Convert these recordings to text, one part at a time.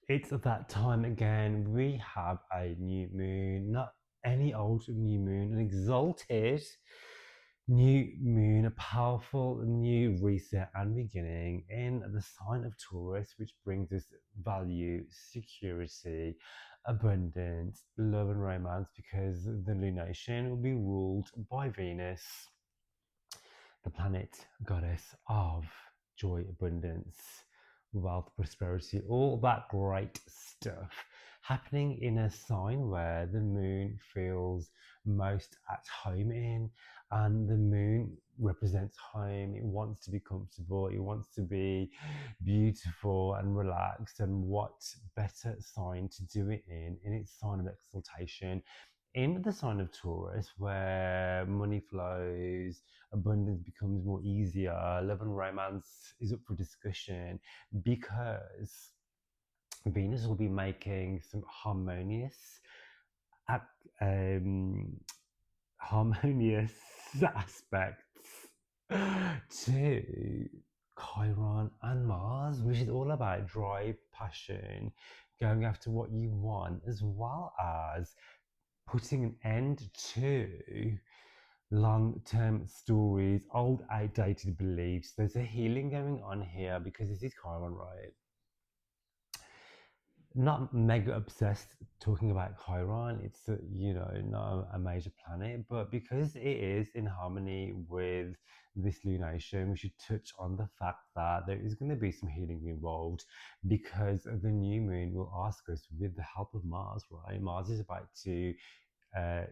It's that time again. We have a new moon, not any old new moon, an exalted new moon, a powerful new reset and beginning in the sign of Taurus, which brings us value, security, abundance, love, and romance, because the lunation will be ruled by Venus, the planet goddess of joy, abundance, wealth, prosperity, all that great stuff happening in a sign where the moon feels most at home in, and the moon represents home. It wants to be comfortable, it wants to be beautiful and relaxed, and what better sign to do it in its sign of exaltation, in the sign of Taurus, where money flows, abundance becomes more easier, love and romance is up for discussion, because Venus will be making some um, harmonious aspects to Chiron and Mars, which is all about drive, passion, going after what you want, as well as putting an end to long-term stories, old outdated beliefs. There's a healing going on here because this is Chiron, right? Not mega obsessed talking about Chiron. It's not a major planet, but because it is in harmony with this lunation, we should touch on the fact that there is going to be some healing involved, because the new moon will ask us, with the help of Mars, right? Mars is about to uh,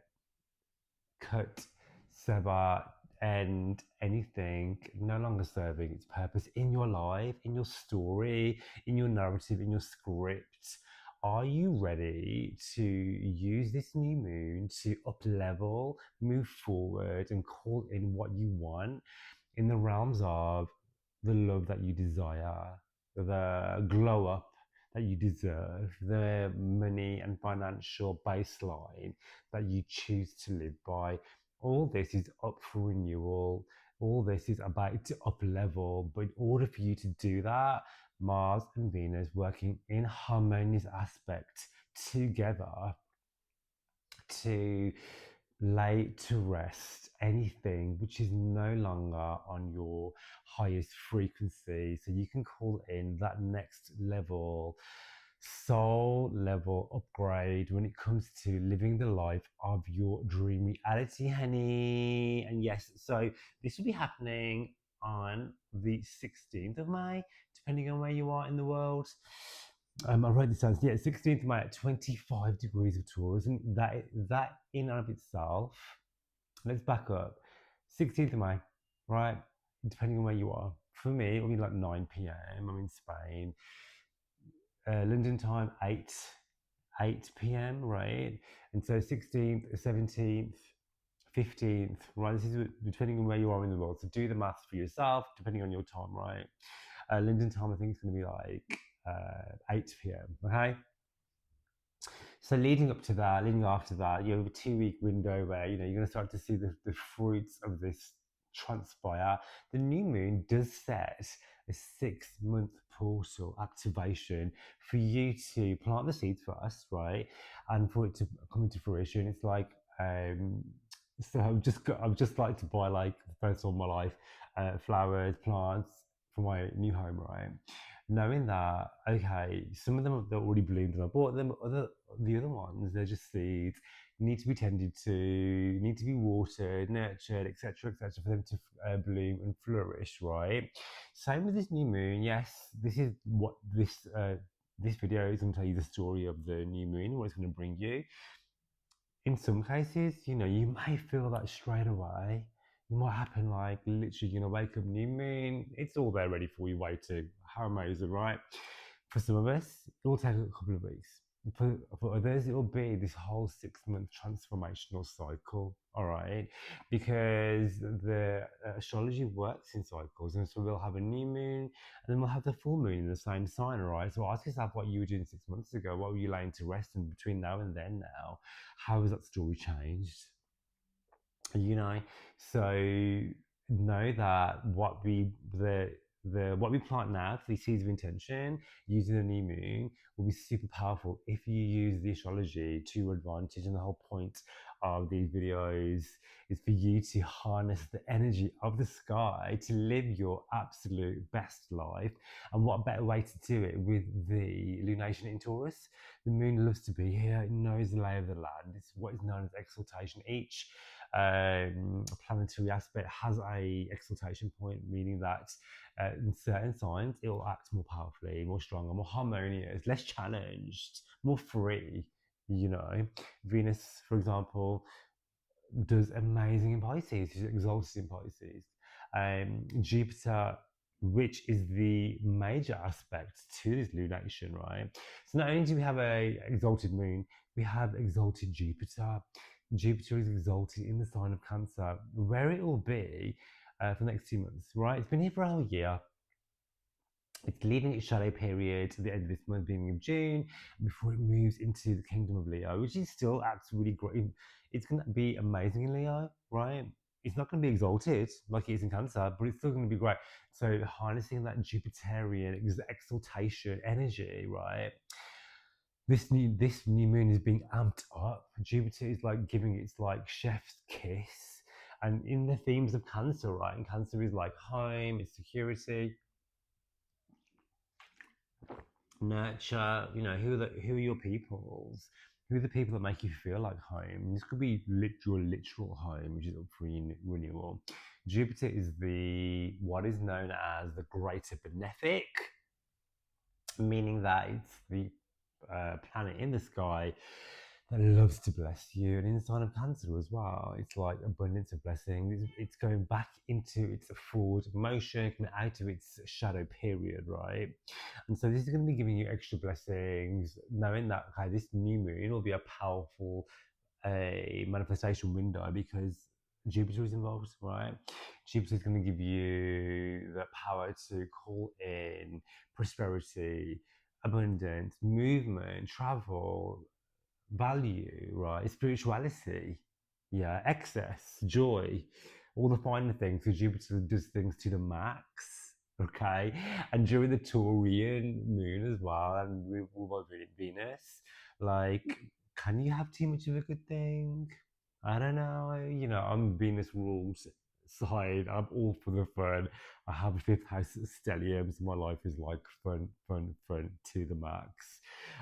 cut, sever, end anything no longer serving its purpose in your life, in your story, in your narrative, in your script. Are you ready to use this new moon to up level, move forward, and call in what you want in the realms of the love that you desire, the glow up that you deserve, the money and financial baseline that you choose to live by? All this is up for renewal. All this is about to up level. But in order for you to do that, Mars and Venus working in harmonious aspect together to lay to rest anything which is no longer on your highest frequency, so you can call in that next level, soul level upgrade when it comes to living the life of your dream reality, honey. And yes, so this will be happening on the 16th of May, depending on where you are in the world. I wrote this down. Yeah, 16th May at 25 degrees of Taurus, and that in and of itself. Let's back up. 16th of May, right? Depending on where you are. For me, it'll be like 9 p.m. I'm in Spain. London time, 8 p.m. Right? And so 16th, 17th, 15th, right? This is depending on where you are in the world. So do the maths for yourself, depending on your time, right? London time, I think it's going to be like 8 p.m. Okay. So leading up to that, leading after that, you have a 2 week window where you're going to start to see the fruits of this transpire. The new moon does set a 6-month portal activation for you to plant the seeds for us, right? And for it to come into fruition. It's like so I've just like to buy, like, the first time in my life, flowers, plants for my new home, right? Knowing that, okay, some of them they're already bloomed and I bought them. The other ones, they're just seeds, need to be tended to, need to be watered, nurtured, etc., for them to bloom and flourish, right? Same with this new moon. Yes, this is what this video is going to tell you the story of the new moon, what it's going to bring you. In some cases, you may feel that straight away. It might happen like literally, wake up new moon, it's all there ready for you, waiting. How amazing, right? For some of us, it will take a couple of weeks. For others, it will be this whole 6-month transformational cycle, all right? Because the astrology works in cycles. And so we'll have a new moon, and then we'll have the full moon in the same sign, all right? So ask yourself what you were doing 6 months ago. What were you laying to rest? And between now and then, now, how has that story changed? So know that the what we plant now, the seeds of intention, using the new moon, will be super powerful if you use the astrology to your advantage. And the whole point of these videos is for you to harness the energy of the sky to live your absolute best life. And what better way to do it with the lunation in Taurus? The moon loves to be here, it knows the lay of the land. It's what is known as exaltation. Each planetary aspect has a exaltation point, meaning that in certain signs it will act more powerfully, more stronger, more harmonious, less challenged, more free. You know, Venus, for example, does amazing in Pisces. She's exalted in Pisces. Jupiter, which is the major aspect to this lunation, right? So not only do we have a exalted moon, we have exalted Jupiter. Jupiter is exalted in the sign of Cancer, where it will be for the next 2 months, right? It's been here for a whole year. It's leaving its shadow period at the end of this month, beginning of June, before it moves into the kingdom of Leo, which is still acts really great. It's going to be amazing in Leo, right? It's not going to be exalted like it is in Cancer, but it's still going to be great. So harnessing that Jupiterian exaltation energy, right? This new moon is being amped up. Jupiter is like giving its like chef's kiss. And in the themes of Cancer, right? And Cancer is like home, it's security, nurture. You know, who are your peoples? Who are the people that make you feel like home? This could be your literal home, which is up for renewal. Jupiter is the what is known as the greater benefic, meaning that it's the planet in the sky that loves to bless you, and in the sign of Cancer as well. It's like abundance of blessings. It's going back into its forward motion, coming out of its shadow period, right? And so this is going to be giving you extra blessings, knowing that okay, this new moon will be a powerful manifestation window because Jupiter is involved, right? Jupiter is going to give you the power to call in prosperity, abundance, movement, travel, value, right? Spirituality, yeah, excess, joy, all the finer things. So Jupiter does things to the max, okay? And during the Taurian moon as well, and with Venus, like, can you have too much of a good thing? I don't know. You know, I'm Venus rules side. I'm all for the fun. I have a fifth house stellium, so my life is like fun, fun, fun to the max.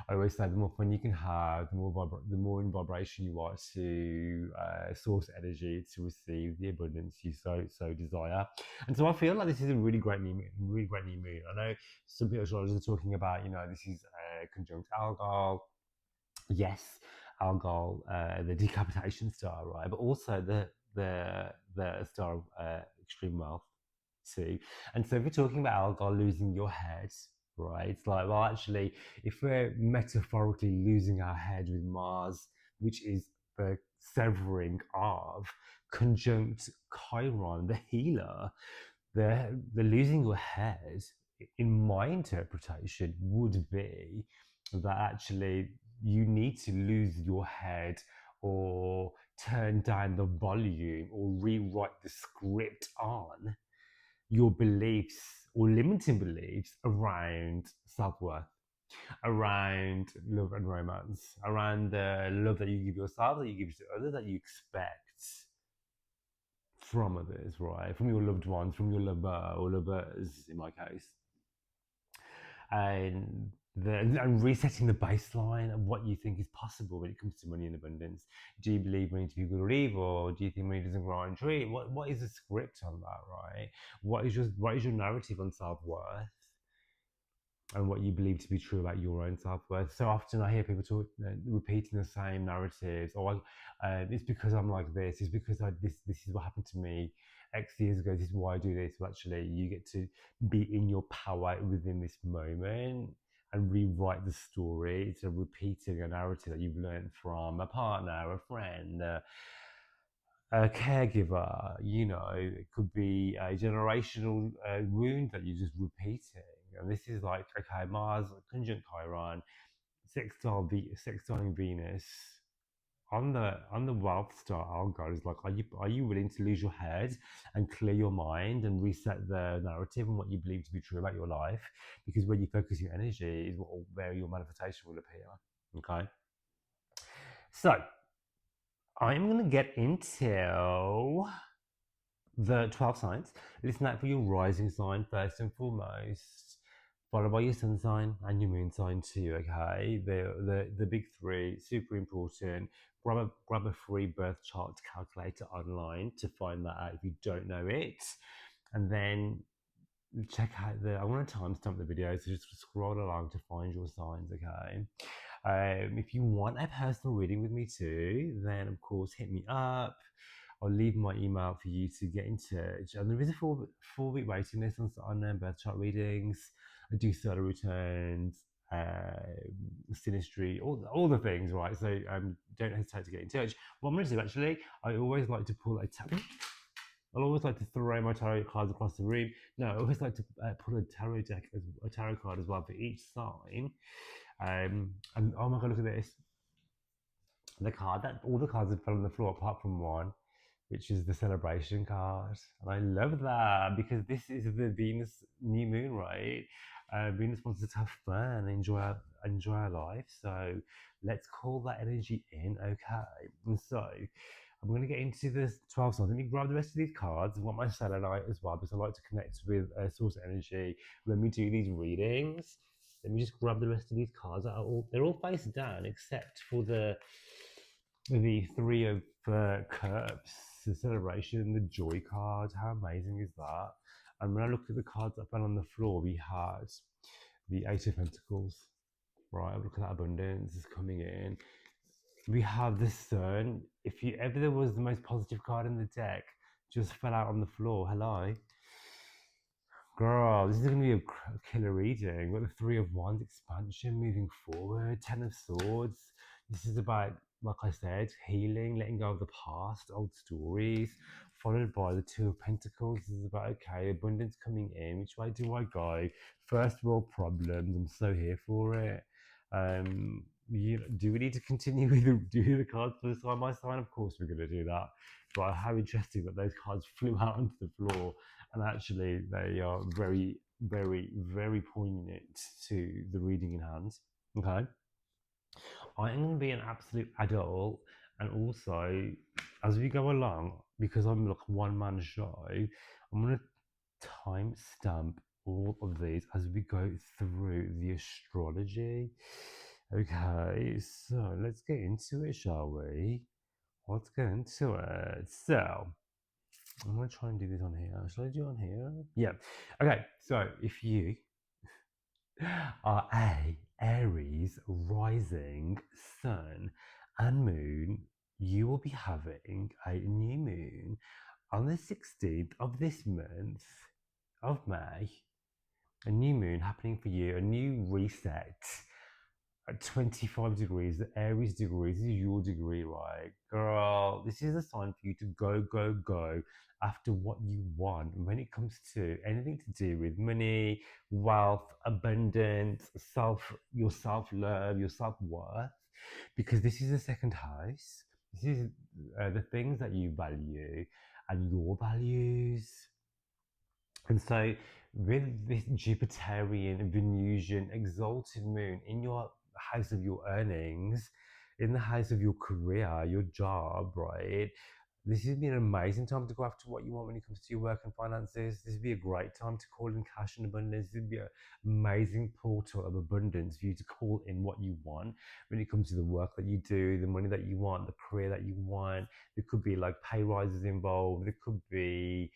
I always say the more fun you can have, the more in vibration you are to source energy to receive the abundance you so desire. And so I feel like this is a really great new moon. Really great new moon. I know some people astrologers are talking about, you know, this is conjunct Algol. Yes, Algol, the decapitation star, right? But also the star of extreme wealth too. And so if we're talking about Algol losing your head, right? It's like, well, actually, if we're metaphorically losing our head with Mars, which is the severing of conjunct Chiron, the healer, the losing your head, in my interpretation, would be that actually you need to lose your head or turn down the volume or rewrite the script on your beliefs or limiting beliefs around self-worth, around love and romance, around the love that you give yourself, that you give to others, that you expect from others, right? From your loved ones, from your lover or lovers, in my case. And resetting the baseline of what you think is possible when it comes to money and abundance. Do you believe money to be good or evil? Do you think money doesn't grow on trees? What is the script on that, right? What is your narrative on self-worth and what you believe to be true about your own self-worth? So often I hear people talk, repeating the same narratives. Or it's because I'm like this. It's because this is what happened to me X years ago. This is why I do this. Well, actually, you get to be in your power within this moment and rewrite the story. It's a repeating a narrative that you've learned from a partner, a friend, a caregiver. You know, it could be a generational wound that you're just repeating. And this is like, okay, Mars, conjunct Chiron, sextiling Venus on the wealth star algo is like, are you willing to lose your head and clear your mind and reset the narrative and what you believe to be true about your life? Because where you focus your energy is where your manifestation will appear. Okay, so I'm gonna get into the 12 signs. Listen out for your rising sign first and foremost, followed by your sun sign and your moon sign too. Okay, the big three, super important. Grab a free birth chart calculator online to find that out if you don't know it, and then check out the. I want to timestamp the video, so just scroll along to find your signs. Okay. If you want a personal reading with me too, then of course hit me up. I'll leave my email for you to get in touch. And there is a four-week waiting list on birth chart readings. I do solar returns, synastry, all the things, right? So don't hesitate to get in touch. What I'm going to do actually, I always like to pull a I'll always like to throw my tarot cards across the room. No, I always like to pull a tarot deck, a tarot card as well for each sign. And oh my god, look at this! All the cards have fell on the floor apart from one, which is the celebration card. And I love that because this is the Venus new moon, right? Venus wants us to have fun, enjoy our life. So let's call that energy in, okay? And so I'm going to get into the 12 signs. Let me grab the rest of these cards. I've got my selenite as well because I like to connect with source energy when we do these readings. Let me just grab the rest of these cards. They're all face down except for the three of cups, the celebration, the joy card. How amazing is that? And when I looked at the cards that fell on the floor, we had the Eight of Pentacles. Right, look at that abundance is coming in. We have the Sun. If you ever there was the most positive card in the deck, just fell out on the floor. Hello. Girl, this is going to be a killer reading. We've got the Three of Wands, expansion, moving forward, Ten of Swords. This is about, like I said, healing, letting go of the past, old stories, followed by the Two of Pentacles. This is about, okay, abundance coming in. Which way do I go? First world problems. I'm so here for it. Do we need to continue with the cards for the sign by sign? Of course we're going to do that. But how interesting that those cards flew out onto the floor, and actually they are very, very, very poignant to the reading in hand. Okay, I am going to be an absolute adult, and also as we go along, because I'm like one man show, I'm going to timestamp all of these as we go through the astrology. Okay, so let's get into it, shall we? Let's get into it. So, I'm going to try and do this on here. Shall I do it on here? Yeah. Okay, so if you are a Aries rising sun and moon, you will be having a new moon on the 16th of this month of May. A new moon happening for you, a new reset at 25 degrees, the Aries degrees, this is your degree, right? Girl, this is a sign for you to go after what you want when it comes to anything to do with money, wealth, abundance, your self-love, your self-worth, because this is the second house. This is the things that you value and your values. And so, with this Jupiterian, Venusian, exalted moon in your house of your earnings, in the house of your career, your job, right? This would be an amazing time to go after what you want when it comes to your work and finances. This would be a great time to call in cash and abundance. This would be an amazing portal of abundance for you to call in what you want when it comes to the work that you do, the money that you want, the career that you want. There could be like pay rises involved. There could be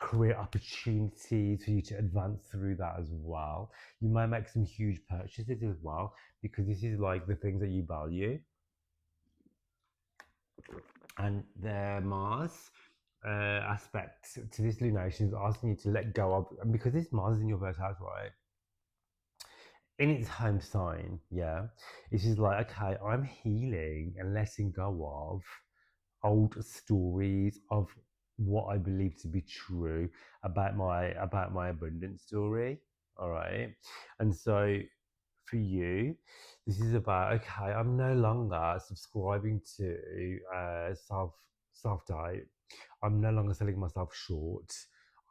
career opportunities for you to advance through that as well. You might make some huge purchases as well because this is like the things that you value. And the Mars aspect to this lunation is asking you to let go of, and because this Mars is in your first house, right? In its home sign, yeah, it's just like, okay, I'm healing and letting go of old stories of what I believe to be true about my abundance story. All right. And so for you, this is about, okay, I'm no longer subscribing to self doubt. I'm no longer selling myself short.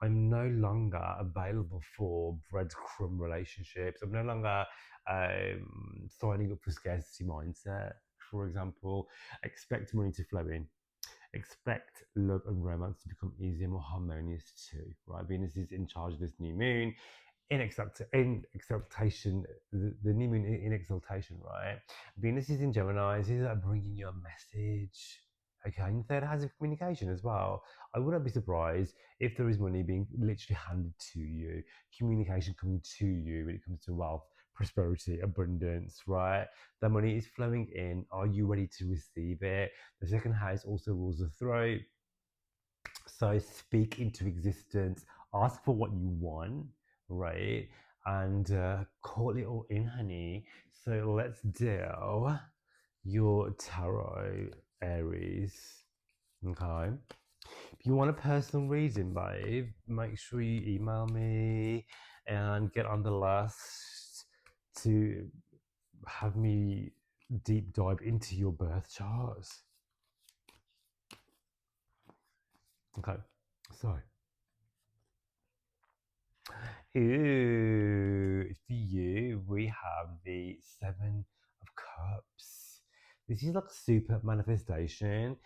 I'm no longer available for breadcrumb relationships. I'm no longer signing up for scarcity mindset. For example, expect money to flow in. Expect love and romance to become easier, more harmonious too, right? Venus is in charge of this new moon in exaltation, the new moon in exaltation, right? Venus is in Gemini. This is like bringing you a message. Okay, and third house of communication as well. I wouldn't be surprised if there is money being literally handed to you, communication coming to you when it comes to wealth, prosperity, abundance, right? The money is flowing in. Are you ready to receive it? The second house also rules the throat. So speak into existence, ask for what you want, right? And call it all in, honey. So let's do your tarot, Aries. Okay. If you want a personal reading, babe, make sure you email me and get on the list to have me deep dive into your birth charts. Okay. So ooh, for you, we have the Seven of Cups. This is like super manifestation.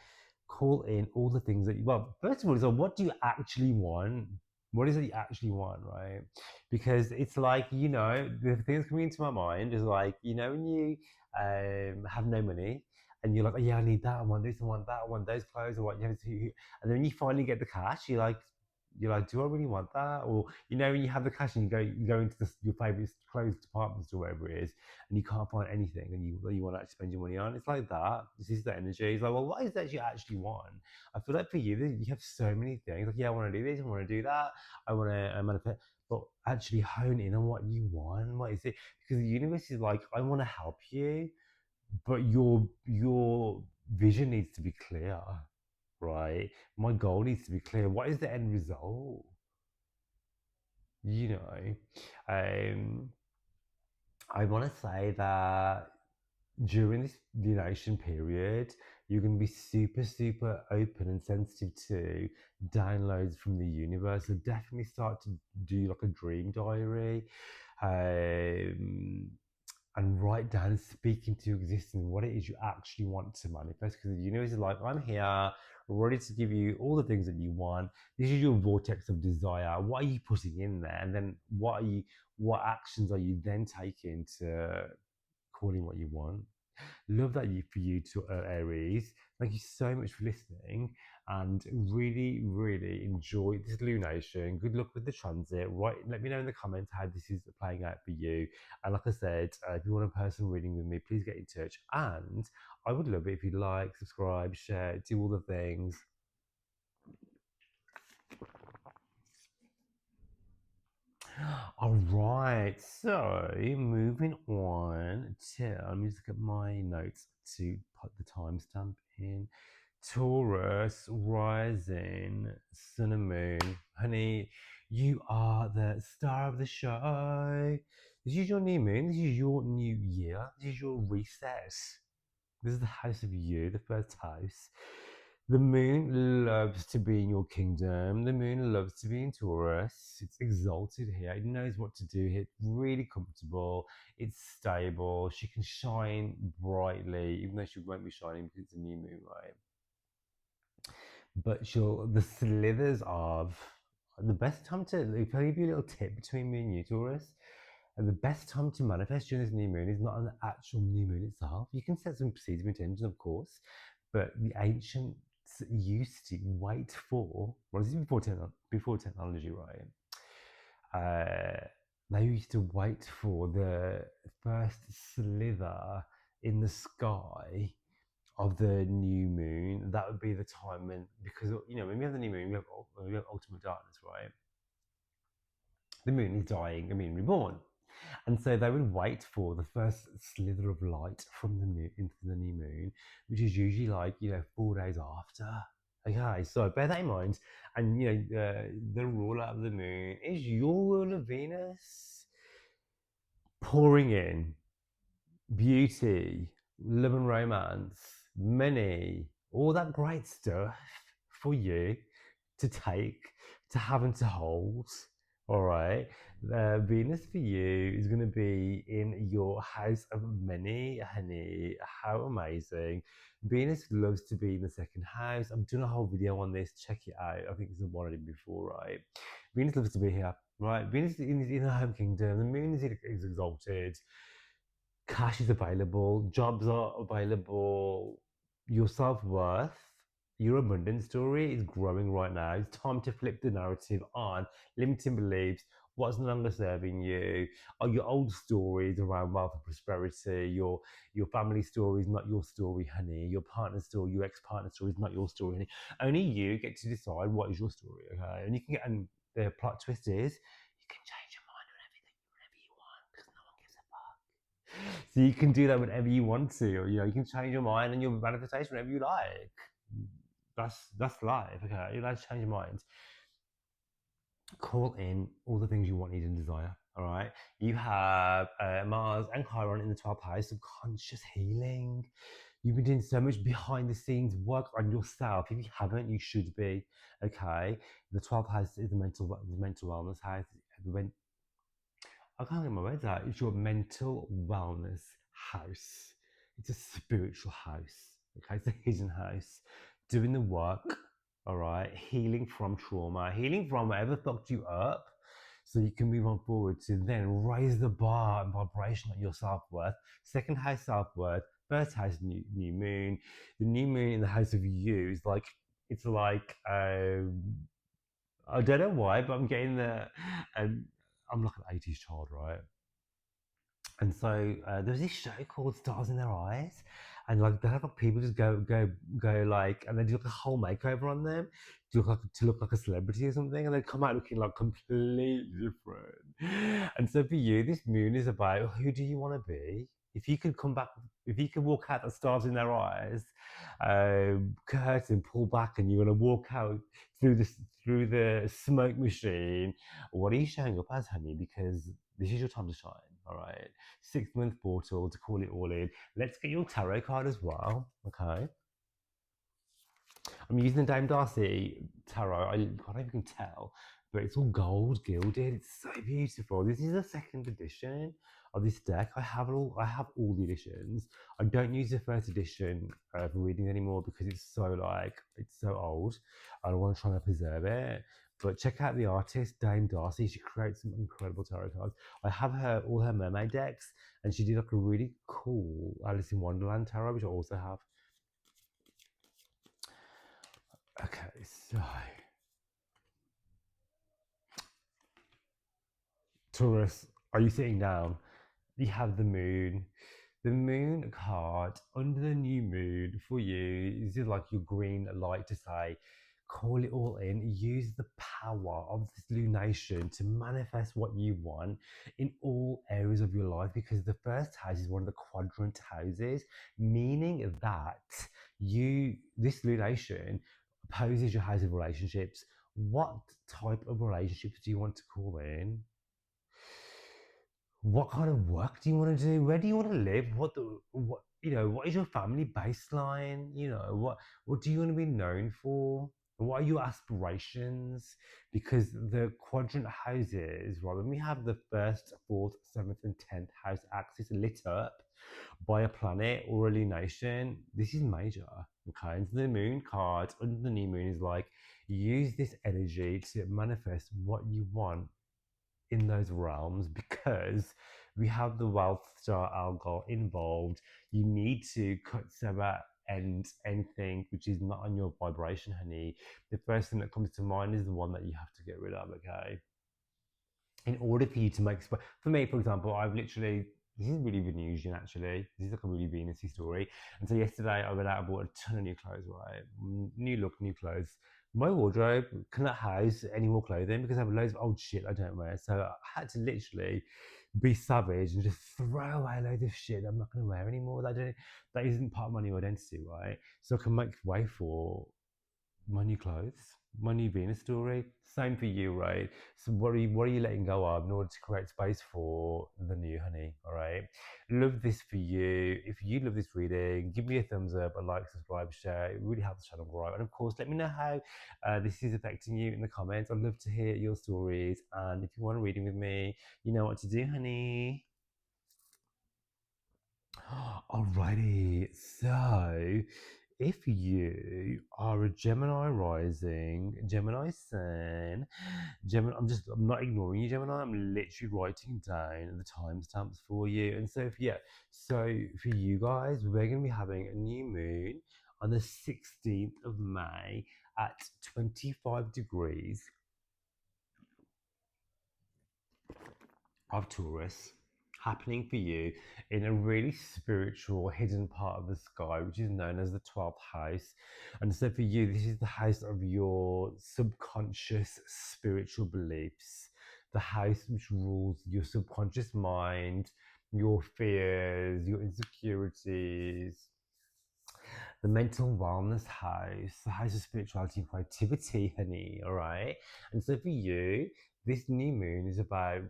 Call in all the things that you, well, first of all, so what do you actually want? What is it you actually want, right? Because it's like, the things coming into my mind is like, when you have no money and you're like, oh, yeah, I need that, I want this, I want that, I want those clothes, or what you have to, and then when you finally get the cash, you're like, do I really want that? Or when you have the cash and you go into your favorite clothes department store, wherever it is, and you can't find anything, and you want to actually spend your money on. It's like that. This is the energy. It's like, well, what is that you actually want? I feel like for you, you have so many things. Like, yeah, I want to do this, I want to do that, I want to manifest. But actually hone in on what you want. What is it? Because the universe is like, I want to help you, but your vision needs to be clear, right? My goal needs to be clear. What is the end result? You know, um, I want to say that during this lunation period, you're going to be super, super open and sensitive to downloads from the universe. So definitely start to do like a dream diary. Um, and write down and speak into existence what it is you actually want to manifest. Because the universe is like, I'm here, ready to give you all the things that you want. This is your vortex of desire. What are you putting in there? And then what actions are you then taking to call in what you want? Love that for you to Aries. Thank you so much for listening and really, really enjoy this lunation. Good luck with the transit. Right, let me know in the comments how this is playing out for you. And like I said, if you want a personal reading with me, please get in touch. And I would love it if you'd like, subscribe, share, do all the things. All right, so moving on to, let me just get my notes to put the timestamp in. Taurus, rising, sun and moon. Honey, you are the star of the show. This is your new moon. This is your new year. This is your reset. This is the house of you, the first house. The moon loves to be in your kingdom. The moon loves to be in Taurus. It's exalted here. It knows what to do here. It's really comfortable. It's stable. She can shine brightly, even though she won't be shining because it's a new moon, right? But the slithers of the best time to, if I give you a little tip between me and you, Taurus, and the best time to manifest during this new moon is not on the actual new moon itself. You can set some seeds of intention, of course, but the ancients used to wait for, well, this is before technology, right? They used to wait for the first slither in the sky of the new moon. That would be the time when, because when we have the new moon, we have ultimate darkness, right? The moon is dying, the moon reborn. And so they would wait for the first slither of light from the moon into the new moon, which is usually like 4 days after. Okay, so bear that in mind. And the ruler of the moon is your ruler Venus pouring in. beauty, love and romance, money, all that great stuff for you to take, to have and to hold. All right. Venus for you is going to be in your house of money, honey. How amazing. Venus loves to be in the second house. I'm doing a whole video on this. Check it out. I think it's one I did before, right? Venus loves to be here, right? Venus is in her home kingdom. The moon is exalted, cash is available, jobs are available, your self worth, your abundance story is growing right now. It's time to flip the narrative on limiting beliefs, what's no longer serving you, or your old stories around wealth and prosperity, your family story is not your story, honey. Your partner's story, your ex-partner's story is not your story, honey. Only you get to decide what is your story, okay? And you can get, and the plot twist is you can change your mind on everything whenever you want because no one gives a fuck. So you can do that whenever you want to, or you can change your mind and your manifestation whenever you like. That's life. Okay, you're allowed to change your mind. Call in all the things you want, need, and desire. All right. You have Mars and Chiron in the 12th house of conscious healing. You've been doing so much behind the scenes work on yourself. If you haven't, you should be. Okay. The 12th house is the mental wellness house. I can't get my words out. It's your mental wellness house. It's a spiritual house. Okay, it's a hidden house. Doing the work, all right, healing from trauma, healing from whatever fucked you up, so you can move on forward to then raise the bar and vibration on your self-worth. Second house self-worth, first house new moon. The new moon in the house of you is like, it's like I don't know why, but I'm getting the I'm like an 80s child, right? And so there's this show called Stars in Their Eyes, and like they have like people just go like, and they do like a whole makeover on them to look like a celebrity or something, and they come out looking like completely different. And so for you, this moon is about who do you want to be. If you could come back, if you could walk out the stars in their eyes, curtain pull back, and you're gonna walk out through the smoke machine. What are you showing up as, honey? Because this is your time to shine. All right. 6 month portal to call it all in. Let's get your tarot card as well. Okay. I'm using the Dame Darcy tarot. I don't know if you can tell, but it's all gold gilded. It's so beautiful. This is the second edition of this deck. I have all the editions. I don't use the first edition for reading anymore because it's so old. I want to try and preserve it. But check out the artist Dame Darcy. She creates some incredible tarot cards. I have all her mermaid decks, and she did like a really cool Alice in Wonderland tarot, which I also have. Okay, so Taurus, are you sitting down? You have the moon. The moon card under the new moon for you is just like your green light to say, call it all in. Use the power of this lunation to manifest what you want in all areas of your life, because the first house is one of the quadrant houses, meaning that this lunation opposes your house of relationships. What type of relationships do you want to call in? What kind of work do you want to do? Where do you want to live? What is your family baseline? What do you want to be known for? What are your aspirations? Because the quadrant houses, right, when we have the first, fourth, seventh, and 10th house axis lit up by a planet or a lunation, this is major. Okay, and the moon card under the new moon is like, use this energy to manifest what you want in those realms, because we have the wealth star algol involved. You need to cut sever and anything which is not on your vibration, honey. The first thing that comes to mind is the one that you have to get rid of, okay? In order for you to make space. For me, for example, I've literally, this is really Venusian actually. This is like a really Venusy story. And so yesterday I went out and bought a ton of new clothes, right? New look, new clothes. My wardrobe cannot house any more clothing because I have loads of old shit I don't wear. So I had to literally be savage and just throw away loads of shit that I'm not going to wear anymore. That isn't part of my new identity, right? So I can make way for my new clothes. my new Venus story. Same for you, right? So what are you letting go of in order to create space for the new, honey? All right. Love this for you. If you love this reading, give me a thumbs up, a like, subscribe, share. It really helps the channel grow. And of course, let me know how this is affecting you in the comments. I'd love to hear your stories. And if you want a reading with me, you know what to do, honey. Alrighty, so if you are a Gemini rising, Gemini sun, Gemini, I'm not ignoring you, Gemini. I'm literally writing down the timestamps for you. And so, so for you guys, we're going to be having a new moon on the 16th of May at 25 degrees of Taurus happening for you in a really spiritual hidden part of the sky, which is known as the 12th house. And so for you, this is the house of your subconscious spiritual beliefs, the house which rules your subconscious mind, your fears, your insecurities, the mental wellness house, the house of spirituality and creativity, honey. All right. And so for you, this new moon is about,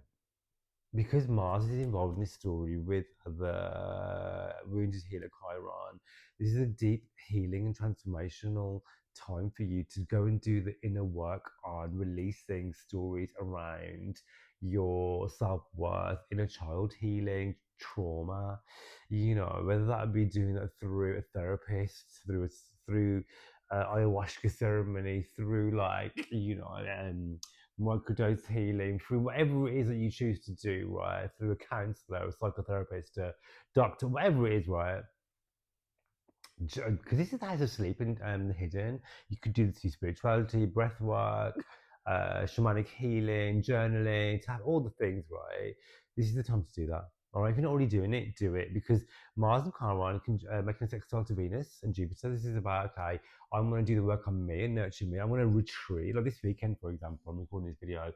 because Mars is involved in this story with the wounded healer Chiron. This is a deep healing and transformational time for you to go and do the inner work on releasing stories around your self-worth, inner child healing, trauma, you know, whether that be doing that through a therapist, through ayahuasca ceremony, through like, you know, microdose healing, through whatever it is that you choose to do, right? Through a counselor, a psychotherapist, a doctor, whatever it is, right? Because this is the house of sleep and hidden. You could do this through spirituality, breath work, shamanic healing, journaling, tap, all the things, right? This is the time to do that. All right, if you're not already doing it, do it, because Mars and Chiron can make a sextile to Venus and Jupiter. This is about, okay, I'm going to do the work on me and nurture me. I'm going to retreat. Like this weekend, for example, I'm recording this video.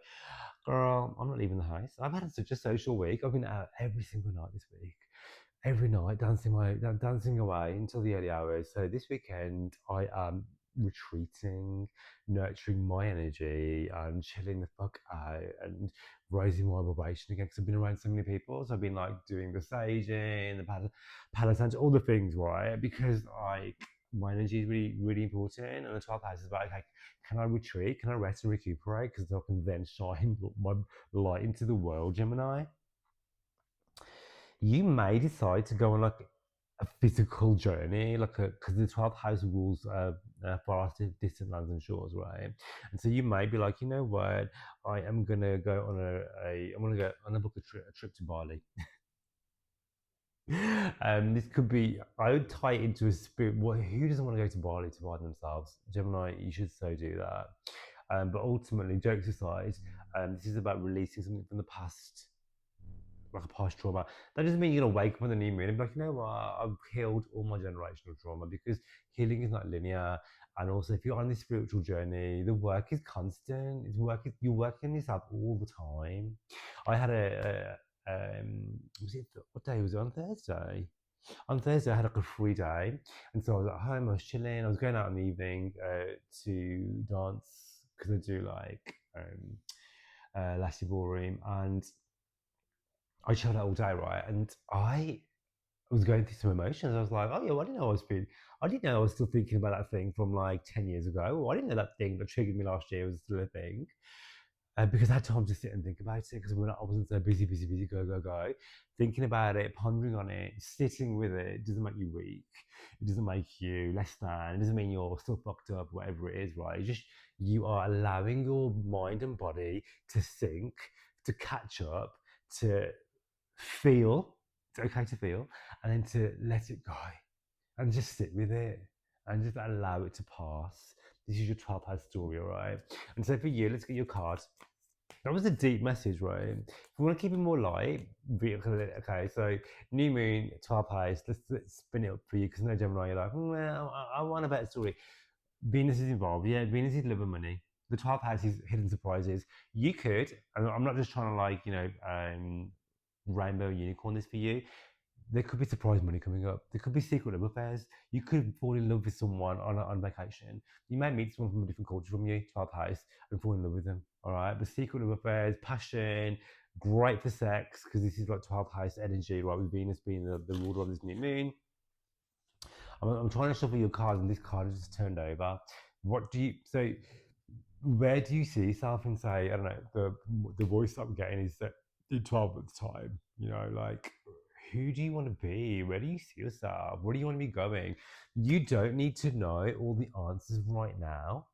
Girl, I'm not leaving the house. I've had such a social week. I've been out every single night this week, every night dancing away until the early hours. So this weekend I am retreating, nurturing my energy, and chilling the fuck out and raising my vibration again. Because I've been around so many people, so I've been like doing the saging, the palo santo, all the things, right? Because like my energy is really, really important, and the 12th house is about, okay, can I retreat? Can I rest and recuperate? Because I can then shine my light into the world, Gemini. You may decide to go on like a physical journey, like a, because the 12th house rules far distant lands and shores, right? And so you may be like, you know what, I am gonna go on I'm gonna go on a trip to Bali. This could be, I would tie it into a spirit. What, who doesn't want to go to Bali to find themselves? Gemini, you should so do that. But ultimately, jokes aside, this is about releasing something from the past, like a past trauma. That doesn't mean you're gonna wake up on the new moon and be like, you know what, I've healed all my generational trauma, because healing is not linear. And also, if you're on this spiritual journey, the work is constant. You're working this up all the time. I had was it, what day was it, on Thursday? On Thursday, I had like a free day, and so I was at home. I was chilling. I was going out in the evening to dance, because I do like Lassie Ballroom, and I chilled out all day, right? And I was going through some emotions. I was like, oh yeah, well, I didn't know I was still thinking about that thing from like 10 years ago. Or I didn't know that thing that triggered me last year was still a thing. Because I had time to sit and think about it, because I wasn't so busy, go. Thinking about it, pondering on it, sitting with it doesn't make you weak. It doesn't make you less than. It doesn't mean you're still fucked up, whatever it is, right? It's just, you are allowing your mind and body to sink, to catch up, to feel. It's okay to feel, and then to let it go and just sit with it and just allow it to pass. This is your 12th house story, all right? And so for you, let's get your card. That was a deep message, right? If we want to keep it more light, okay, so new moon, 12th house, let's spin it up for you, because no Gemini, you're like, well, I want a better story. Venus is involved, yeah, Venus is love and money. The 12th house is hidden surprises. You could, and I'm not just trying to like, you know, rainbow unicorn this for you. there could be surprise money coming up. There could be secret love affairs. You could fall in love with someone on vacation. You may meet someone from a different culture from you, 12th house, and fall in love with them. All right. But secret love affairs, passion, great for sex, because this is like 12th house energy, right? With Venus being the ruler of this new moon. I'm trying to shuffle your cards, and this card is just turned over. What do you so? Where do you see yourself and say, I don't know, the voice I'm getting is that in 12 months' time, you know, like who do you want to be? Where do you see yourself? Where do you want to be going? You don't need to know all the answers right now.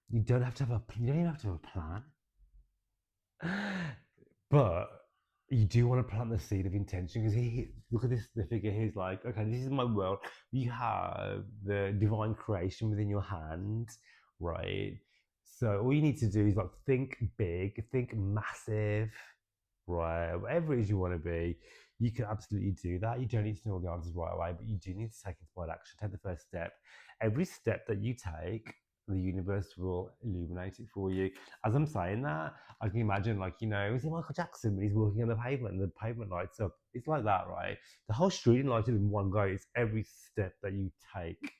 You don't have to have you don't even have to have a plan. But you do want to plant the seed of intention because look at this the figure he's like, okay, this is my world. You have the divine creation within your hand, right? So all you need to do is like think big, think massive, right? Whatever it is you want to be, you can absolutely do that. You don't need to know all the answers right away, but you do need to take inspired action. Take the first step. Every step that you take, the universe will illuminate it for you. As I'm saying that, I can imagine, like, you know, is it Michael Jackson when he's walking on the pavement and the pavement lights up? It's like that, right? The whole street lighted in one go. It's every step that you take,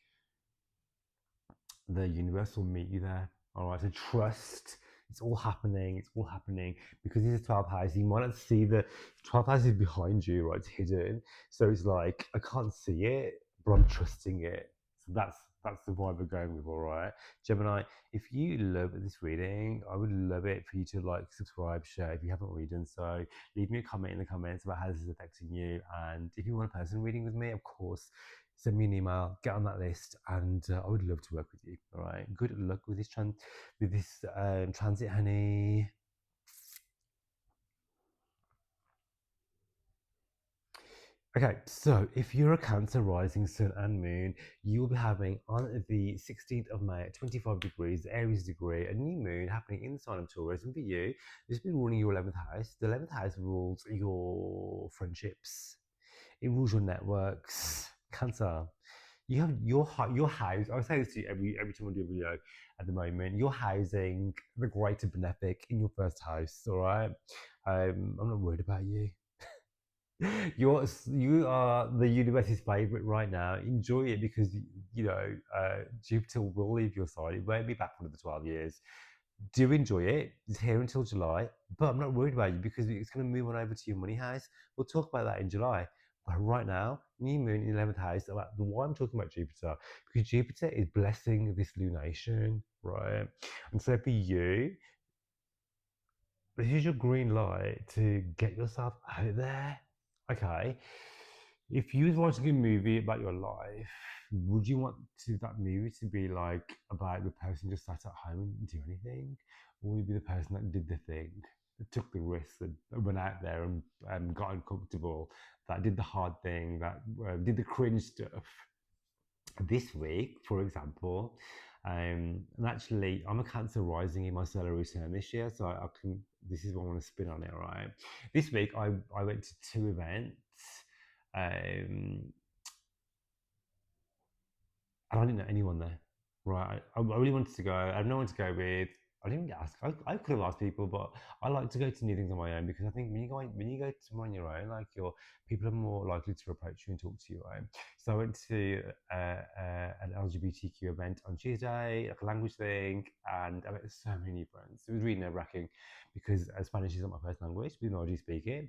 the universe will meet you there. All right, so trust. It's all happening. It's all happening because this is 12th house. You might not see the 12th house is behind you, right? It's hidden. So it's like I can't see it, but I'm trusting it. So that's the vibe we're going with. All right, Gemini. If you love this reading, I would love it for you to like, subscribe, share. If you haven't already done so, leave me a comment in the comments about how this is affecting you. And if you want a personal reading with me, of course, send me an email, get on that list, and I would love to work with you. All right, good luck with this transit, honey. Okay, so if you're a Cancer rising sun and moon, you'll be having on the 16th of May at 25 degrees, Aries degree, a new moon happening in the sign of Taurus. And for you, this will be ruling your 11th house. The 11th house rules your friendships, it rules your networks. Cancer, you have your house. I say this to you every time I do a video at the moment. You're housing the greater benefic in your first house. All right, I'm not worried about you. You are the universe's favorite right now. Enjoy it because you know Jupiter will leave your side. It won't be back for another 12 years. Do enjoy it. It's here until July, but I'm not worried about you because it's going to move on over to your money house. We'll talk about that in July. But right now, new moon in 11th house. About the why I'm talking about Jupiter because Jupiter is blessing this lunation, right? And so for you, here's your green light to get yourself out there. Okay. If you was watching a movie about your life, would you want that movie to be like about the person just sat at home and didn't do anything? Or would you be the person that did the thing, that took the risk, that went out there and got uncomfortable, that did the hard thing, that did the cringe stuff? This week, for example, and actually, I'm a Cancer rising in my solar return this year, so I can. This is what I want to spin on it, right? This week, I went to two events, and I didn't know anyone there, right? I really wanted to go. I had no one to go with. I didn't get asked. I could have asked people, but I like to go to new things on my own because I think when you go to somewhere on your own, like your people are more likely to approach you and talk to you, right? So I went to an LGBTQ event on Tuesday, like a language thing, and I met so many new friends. It was really nerve wracking because Spanish is not my first language, but I do speak it,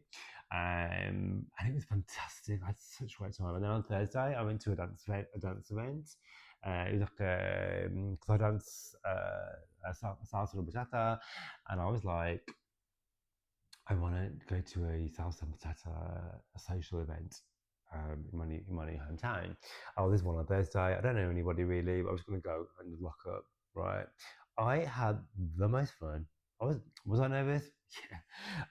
and it was fantastic. I had such a great time. And then on Thursday, I went to a dance event. It was like because I dance salsa and bachata, and I was like, I want to go to a salsa and bachata a social event in my new hometown. Oh, there's one on Thursday. I don't know anybody really, but I was going to go and rock up. Right, I had the most fun. Was I nervous?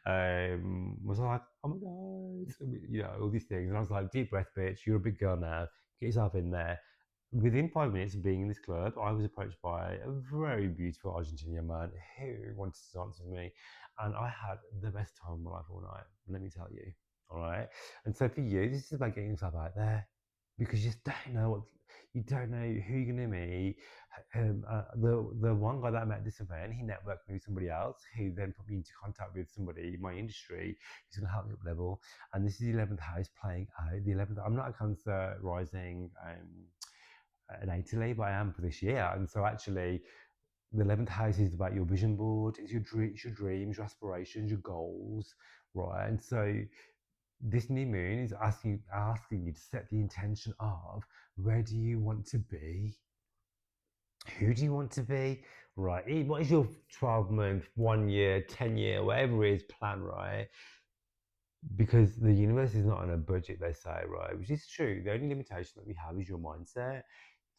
Yeah. Was I like, oh my god, you know, all these things, and I was like, deep breath, bitch. You're a big girl now. Get yourself in there. Within 5 minutes of being in this club, I was approached by a very beautiful Argentinian man who wanted to dance with me, and I had the best time of my life all night. Let me tell you. All right. And so for you, this is about getting yourself out there. because you just don't know you don't know who you're gonna meet. The one guy that I met at this event, he networked me with somebody else, who then put me into contact with somebody in my industry who's gonna help me up level. And this is the 11th house playing out. The 11th. I'm not a Cancer rising in Italy, but I am for this year. And so actually, the 11th house is about your vision board. It's your dreams, your aspirations, your goals, right? And so this new moon is asking you to set the intention of where do you want to be, who do you want to be, right? What is your 12-month, 1 year, 10-year, whatever it is plan, right? Because the universe is not on a budget, they say, right? Which is true. The only limitation that we have is your mindset.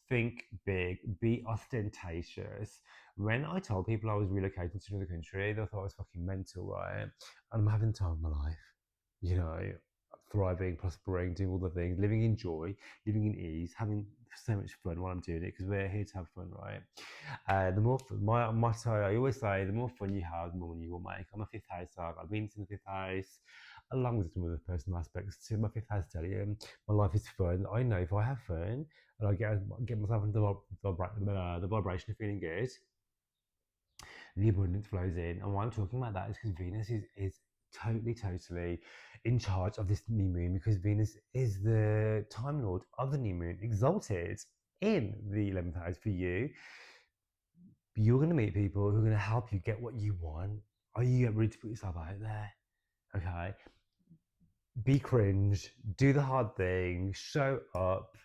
Think big, be ostentatious. When I told people I was relocating to another country, they thought I was fucking mental, right? And I'm having the time of my life, you know, thriving, prospering, doing all the things, living in joy, living in ease, having so much fun while I'm doing it because we're here to have fun, right? The more my motto, I always say, the more fun you have, the more money you will make. I'm a fifth house dog. I've been to the fifth house, along with some other personal aspects to my fifth house. Tell you, my life is fun. I know if I have fun and I get myself into the vibration of feeling good, the abundance flows in. And why I'm talking about that is because Venus is totally in charge of this new moon, because Venus is the time lord of the new moon, exalted in the 11th house for you. You're going to meet people who are going to help you get what you want. Are you ready to put yourself out there? Okay. Be cringe, do the hard thing, show up.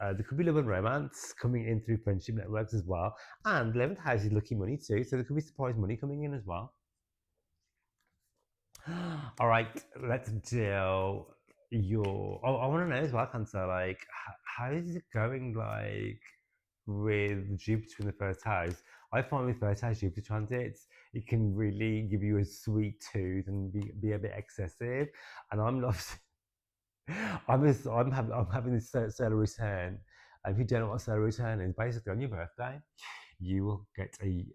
There could be love and romance coming in through friendship networks as well. And 11th house is lucky money too, so there could be surprise money coming in as well. All right, let's do your. Oh, I want to know as well, Cancer. Like, how is it going? Like, with Jupiter in the first house, I find with first house Jupiter transits, it can really give you a sweet tooth and be a bit excessive. And I'm not. I'm having this solar return. And if you don't know what solar return is, basically on your birthday, you will get a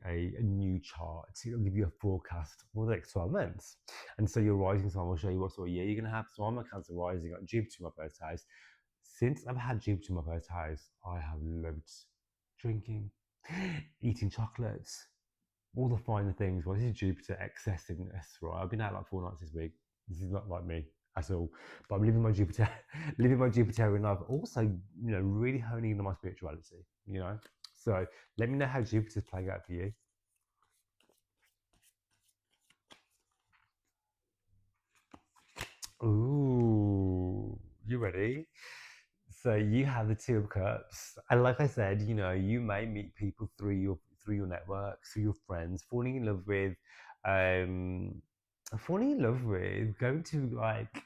new chart. It'll give you a forecast for the next 12 months. And so your rising sign will show you what sort of year you're going to have. So I'm a Cancer rising, got Jupiter in my first house. Since I've had Jupiter in my first house, I have loved drinking, eating chocolates, all the finer things. Well, this is Jupiter excessiveness, right? I've been out like 4 nights this week. This is not like me at all. But I'm living my Jupiter, living my Jupiterian life. Also, really honing into my spirituality. So let me know how Jupiter's playing out for you. Ooh, you ready? So you have the Two of Cups, and like I said, you may meet people through your network, through your friends, um, falling in love with going to like.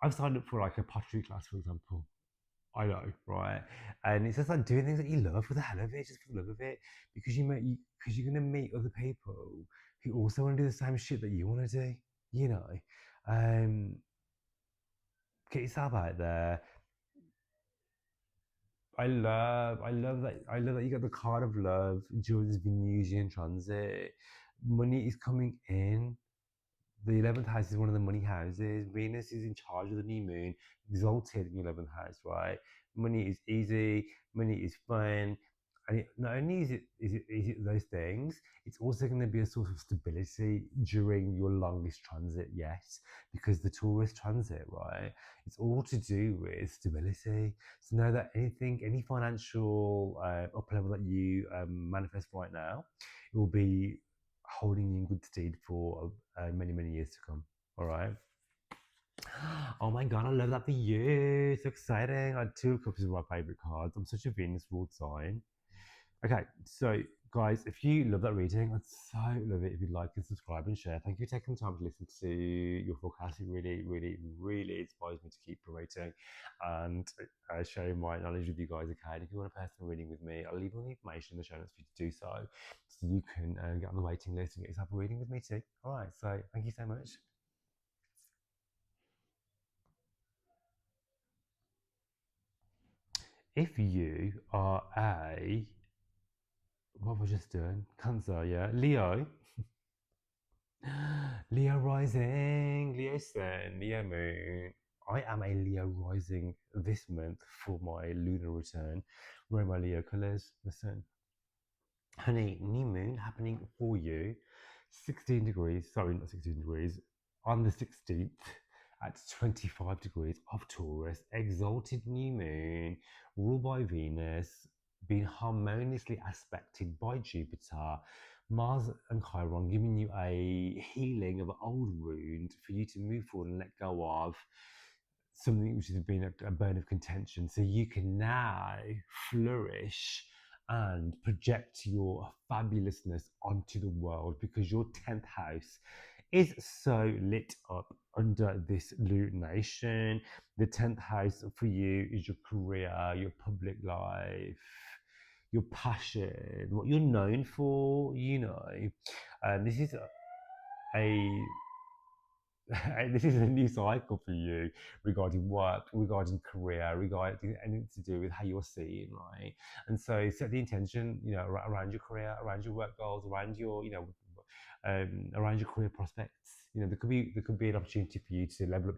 I've signed up for like a pottery class, for example. I know, right? And it's just like doing things that you love for the hell of it, just for the love of it, because you're gonna meet other people who also want to do the same shit that you want to do. You know, um, get yourself out there. I love that you got the card of love during this Venusian transit. Money is coming in. The 11th house is one of the money houses. Venus is in charge of the new moon, exalted in the 11th house, right? Money is easy, money is fun. And not only is it those things, it's also going to be a source of stability during your longest transit yet, because the Taurus transit, right? It's all to do with stability. So know that any financial up level that you manifest right now, it will be holding you in good stead for many years to come. All right. Oh my god, I love that for you. So exciting. Two of Cups is my favorite cards. I'm such a Venus ruled sign. Okay, so guys, if you love that reading, I'd so love it if you'd like and subscribe and share. Thank you for taking the time to listen to your forecast. It really inspires me to keep promoting and sharing my knowledge with you guys. Okay, and if you want a personal reading with me, I'll leave all the information in the show notes for you to do so you can get on the waiting list and get yourself a reading with me too. All right, so thank you so much. If you are what was I just doing? Cancer, yeah, Leo. Leo rising, Leo sun, Leo moon. I am a Leo rising this month for my lunar return. Wearing my Leo colours. Listen, honey, new moon happening for you. 16 degrees, sorry, not 16 degrees, on the 16th at 25 degrees of Taurus, exalted new moon, ruled by Venus, being harmoniously aspected by Jupiter, Mars and Chiron, giving you a healing of an old wound for you to move forward and let go of something which has been a bone of contention. So you can now flourish and project your fabulousness onto the world because your 10th house is so lit up under this lunation. The 10th house for you is your career, your public life, your passion, what you're known for, you know. This is a this is a new cycle for you regarding work, regarding career, regarding anything to do with how you're seen, right? And so set the intention, you know, around your career, around your work goals, around your, you know, around your career prospects. You know, there could be an opportunity for you to level up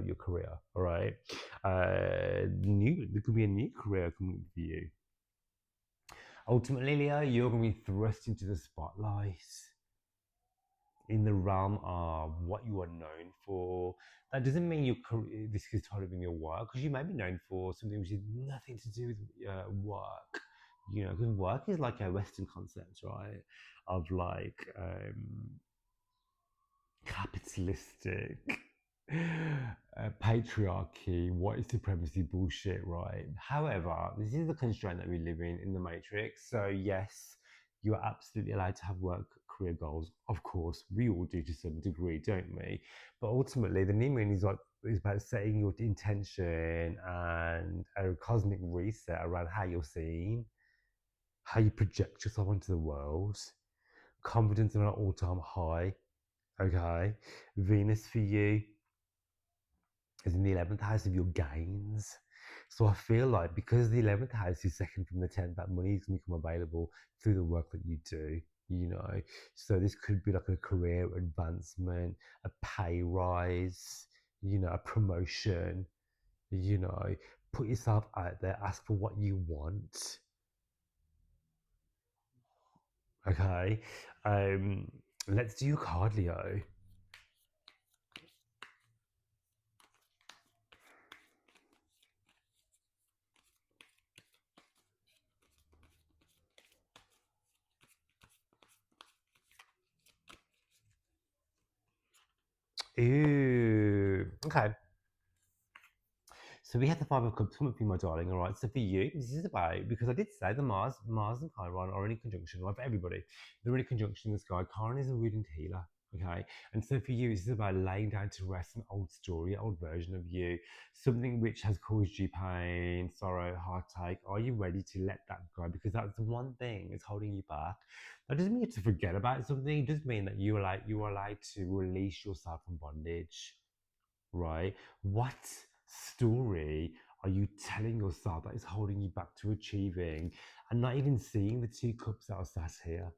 your career. All right, there could be a new career coming for you. Ultimately, Leo, you're going to be thrust into the spotlight in the realm of what you are known for. That doesn't mean your career, this is tied up in your work, because you may be known for something which has nothing to do with work. You know, because work is like a Western concept, right? Of like capitalistic patriarchy, white supremacy bullshit, right? However, this is the constraint that we live in the matrix. So yes, you are absolutely allowed to have work career goals. Of course, we all do to some degree, don't we? But ultimately, the new moon is about setting your intention and a cosmic reset around how you're seen, how you project yourself onto the world, confidence on an all-time high. Okay, Venus for you is in the 11th house of your gains. So I feel like because the 11th house is second from the 10th, that money is going to become available through the work that you do, you know. So this could be like a career advancement, a pay rise, you know, a promotion, you know. Put yourself out there, ask for what you want. Okay. Um, let's do your card, Leo. Ooh, okay. So we had the Five of Cups come up for you, my darling. All right. So for you, this is about, because I did say the Mars and Chiron are in conjunction, right? For everybody, they're in conjunction in the sky. Chiron is a radiant healer. Okay. And so for you, this is about laying down to rest an old story, an old version of you, something which has caused you pain, sorrow, heartache. Are you ready to let that go? Because that's the one thing that's holding you back. That doesn't mean you have to forget about something. It does mean that you are allowed to release yourself from bondage, right? What story are you telling yourself that is holding you back to achieving and not even seeing the two cups that are sat here?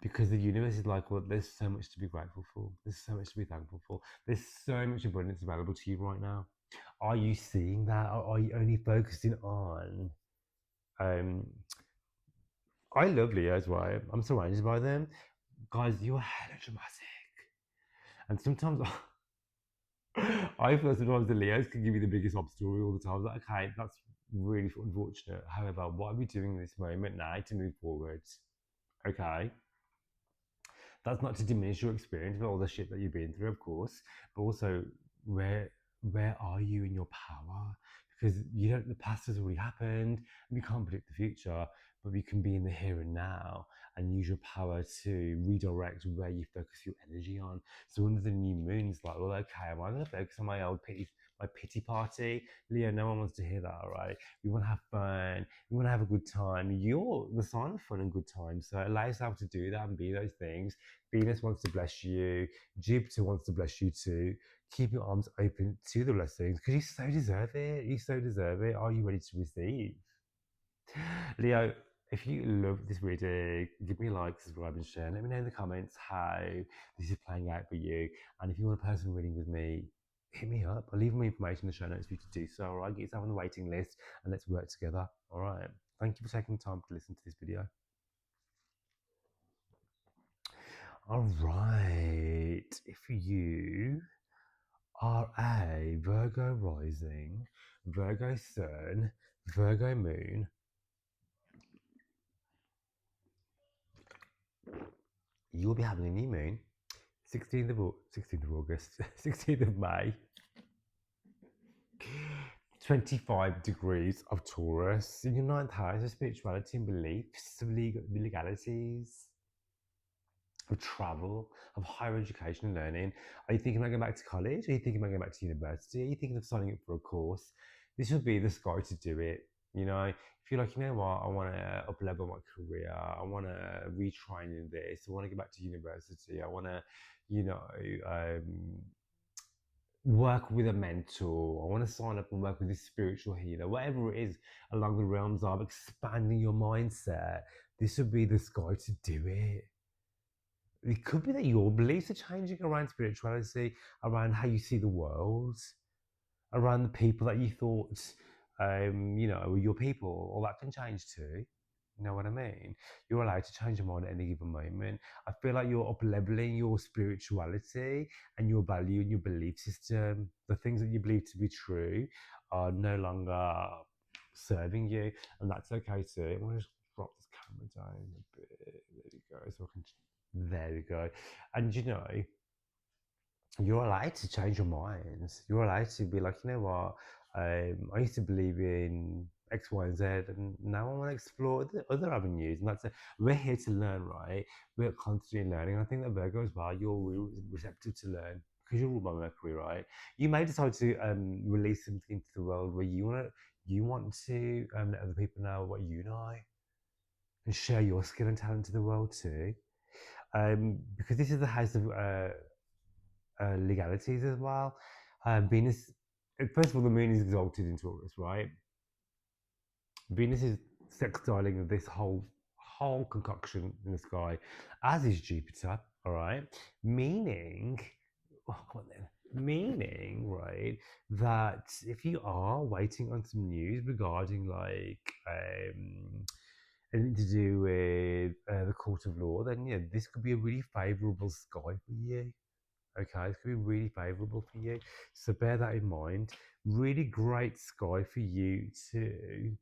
Because the universe is like, well, there's so much to be grateful for. There's so much to be thankful for. There's so much abundance available to you right now. Are you seeing that? Or are you only focusing on? Um, I love Leos, right? I'm surrounded by them. Guys, you're hella dramatic. And sometimes I feel sometimes the Leos can give you the biggest ob story all the time. Like, okay, that's really unfortunate. However, what are we doing in this moment now to move forward? Okay. That's not to diminish your experience with all the shit that you've been through, of course, but also where where are you in your power? Because you don't the past has already happened, and we can't predict the future, but we can be in the here and now and use your power to redirect where you focus your energy on. So under the new moon, it's like, well, okay, am I going to focus on my pity party? Leo, no one wants to hear that, all right? We want to have fun. We want to have a good time. You're the sign of fun and good time. So allow yourself to do that and be those things. Venus wants to bless you. Jupiter wants to bless you too. Keep your arms open to the blessings because you so deserve it. You so deserve it. Are you ready to receive? Leo, if you love this reading, give me a like, subscribe, and share. Let me know in the comments how this is playing out for you. And if you want a personal reading with me, hit me up. I'll leave my information in the show notes for you to do so. All right, get yourself on the waiting list and let's work together. All right. Thank you for taking the time to listen to this video. All right. If you are a Virgo rising, Virgo sun, Virgo moon, you'll be having a new moon 16th of August, 16th of May, 25 degrees of Taurus in your ninth house of spirituality and beliefs, of legalities, of travel, of higher education and learning. Are you thinking about going back to college? Are you thinking about going back to university? Are you thinking of signing up for a course? This would be the sky to do it. You know, if you're like, you know what, I want to up level my career, I want to retrain in this, I want to go back to university, I want to, you know, work with a mentor, I want to sign up and work with a spiritual healer, whatever it is along the realms of expanding your mindset, this would be the sky to do it. It could be that your beliefs are changing around spirituality, around how you see the world, around the people that you thought, you know, were your people. All that can change too. You know what I mean? You're allowed to change your mind at any given moment. I feel like you're up leveling your spirituality and your value and your belief system. The things that you believe to be true are no longer serving you, and that's okay too. I'm gonna just drop this camera down a bit. There we go. So I can. There we go. And you know, you're allowed to change your minds. You're allowed to be like, you know what? I used to believe in X, Y, and Z, and now I want to explore the other avenues. And that's it. We're here to learn, right? We're constantly learning. I think that Virgo as well, you're really receptive to learn because you're ruled by Mercury, right? You may decide to release something into the world where you want to let other people know what you know and share your skill and talent to the world too. Because this is the house of legalities as well. Venus, first of all, the moon is exalted in Taurus, right? Venus is sextiling this whole concoction in the sky, as is Jupiter. All right, meaning, oh, come on then, meaning, right, that if you are waiting on some news regarding like anything to do with the court of law, then yeah, this could be a really favourable sky for you. Okay, it's going to be really favourable for you. So bear that in mind. Really great sky for you to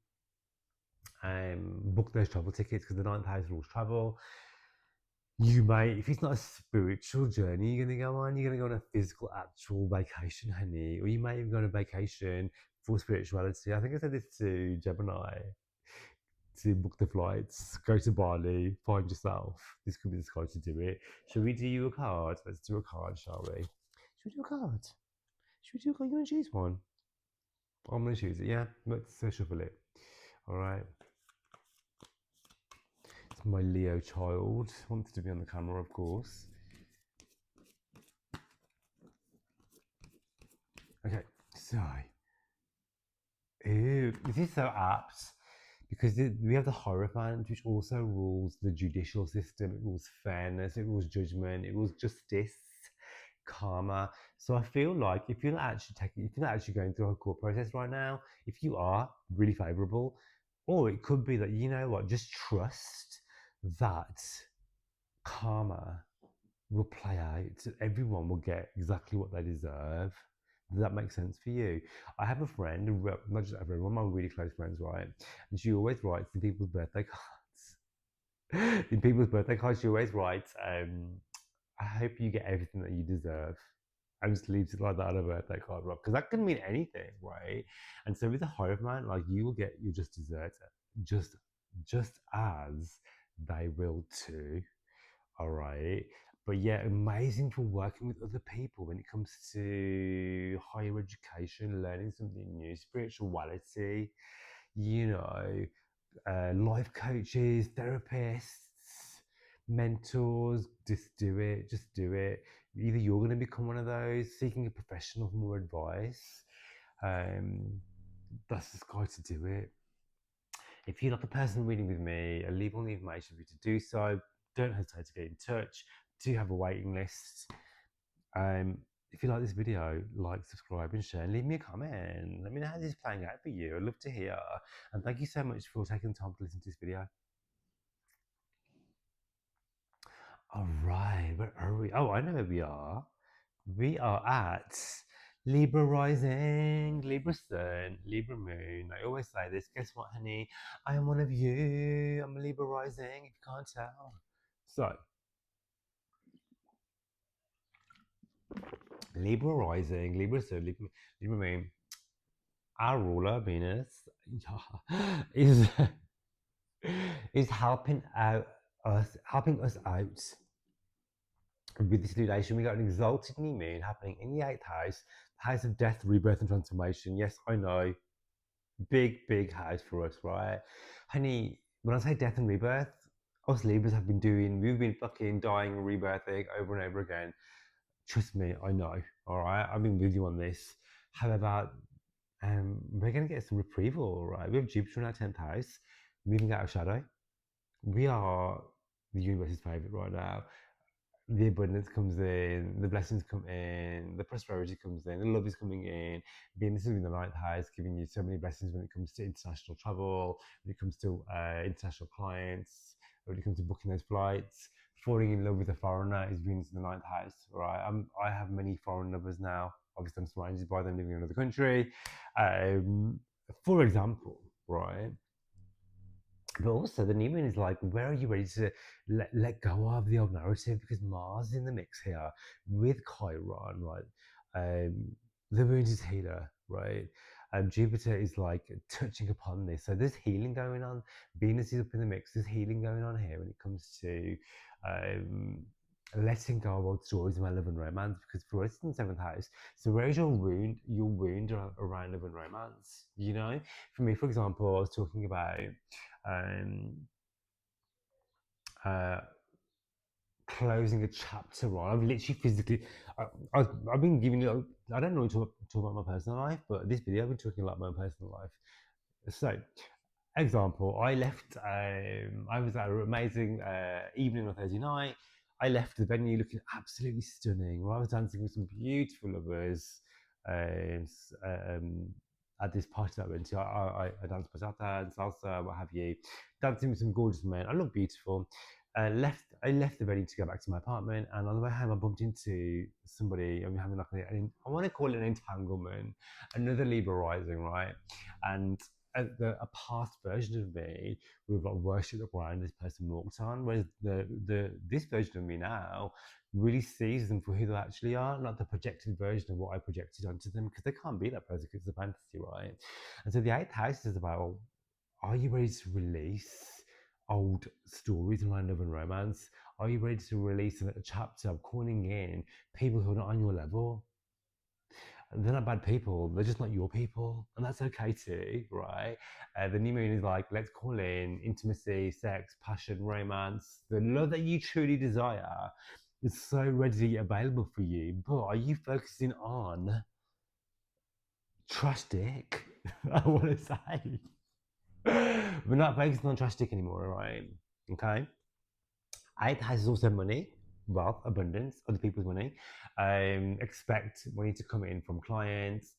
book those travel tickets because the ninth house rules travel. You may, if it's not a spiritual journey you're going to go on, you're going to go on a physical, actual vacation, honey. Or you may even go on a vacation for spirituality. I think I said this to Gemini to book the flights, go to Bali, find yourself. This could be the sky to do it. Shall we do you a card? Let's do a card, shall we? Should we do a card? Should we do a card? You want to choose one? I'm going to choose it, yeah? Let's shuffle it. All right. It's my Leo child. Wants to be on the camera, of course. Okay, so. Ew, this is so apt because we have the Hierophant, which also rules the judicial system. It rules fairness, it rules judgment, it rules justice, karma. So I feel like if you're not actually going through a court process right now, if you are, really favourable, or it could be that, you know what, just trust that karma will play out. Everyone will get exactly what they deserve. Does that make sense for you? I have a friend, not just a friend, one of my really close friends, right? And she always writes in people's birthday cards. In people's birthday cards, she always writes, I hope you get everything that you deserve. And just leaves it like that on a birthday card, right? Because that can mean anything, right? And so with the Hierophant, like you will get your just desserts, just as they will too. All right. But yeah, amazing for working with other people when it comes to higher education, learning something new, spirituality, you know, life coaches, therapists, mentors. Just do it. Just do it. Either you're going to become one of those, seeking a professional for more advice. That's the guy to do it. If you'd like a personal reading with me, I'll leave all the information for you to do so. Don't hesitate to get in touch. Do have a waiting list. If you like this video, like, subscribe, and share, and leave me a comment. Let me know how this is playing out for you. I'd love to hear. And thank you so much for taking the time to listen to this video. All right, where are we? Oh, I know where we are. We are at Libra rising, Libra sun, Libra moon. I always say this. Guess what, honey? I am one of you. I'm a Libra rising, if you can't tell. So, Libra rising, Libra sun, Libra moon. Our ruler, Venus, is is helping us out with this relation. We got an exalted new moon happening in the eighth house, the house of death, rebirth, and transformation. Yes, I know, big house for us, right, honey? When I say death and rebirth, us Libras we've been fucking dying and rebirthing over and over again. Trust me, I know. All right, I've been with you on this. However, we're gonna get some reprieval, right? We have Jupiter in our 10th house, moving out of shadow. We are the universe's favorite right now. The abundance comes in, the blessings come in, the prosperity comes in, the love is coming in. Venus is in the ninth house, giving you so many blessings when it comes to international travel, when it comes to international clients, when it comes to booking those flights. Falling in love with a foreigner is Venus in the ninth house, right? I have many foreign lovers now. Obviously, I'm surrounded by them living in another country. For example, right? But also, the new moon is like, where are you ready to let go of the old narrative? Because Mars is in the mix here with Chiron, right? The moon is healer, right? Jupiter is like touching upon this. So there's healing going on. Venus is up in the mix. There's healing going on here when it comes to um, letting go of old stories about love and romance. Because for us, it's in the seventh house. So where's your wound? Your wound around love and romance. You know, for me, for example, I was talking about um, uh, closing a chapter on. I've literally physically, I've been giving you, I don't know talk about my personal life, but this video I've been talking a lot about my personal life. So, example, I was at an amazing evening on Thursday night. I left the venue looking absolutely stunning. I was dancing with some beautiful lovers um, at this party that I went to. I danced bachata and salsa, what have you, dancing with some gorgeous men. I look beautiful. I left the venue to go back to my apartment, and on the way home, I bumped into somebody. I'm having like I want to call it an entanglement, another Libra rising, right? And a past version of me would have like worshipped the ground this person walked on, whereas this version of me now really sees them for who they actually are, not the projected version of what I projected onto them, because they can't be that person because it's a fantasy, right? And so the eighth house is about, well, are you ready to release old stories around love and romance? Are you ready to release a chapter of calling in people who are not on your level? They're not bad people. They're just not your people, and that's okay too, right? The new moon is like, let's call in intimacy, sex, passion, romance, the love that you truly desire. Is so readily available for you, but are you focusing on trash dick? I want to say. We're not focusing on trash dick anymore, right? Okay. Eighth house is also money, wealth, abundance, other people's money. Expect money to come in from clients,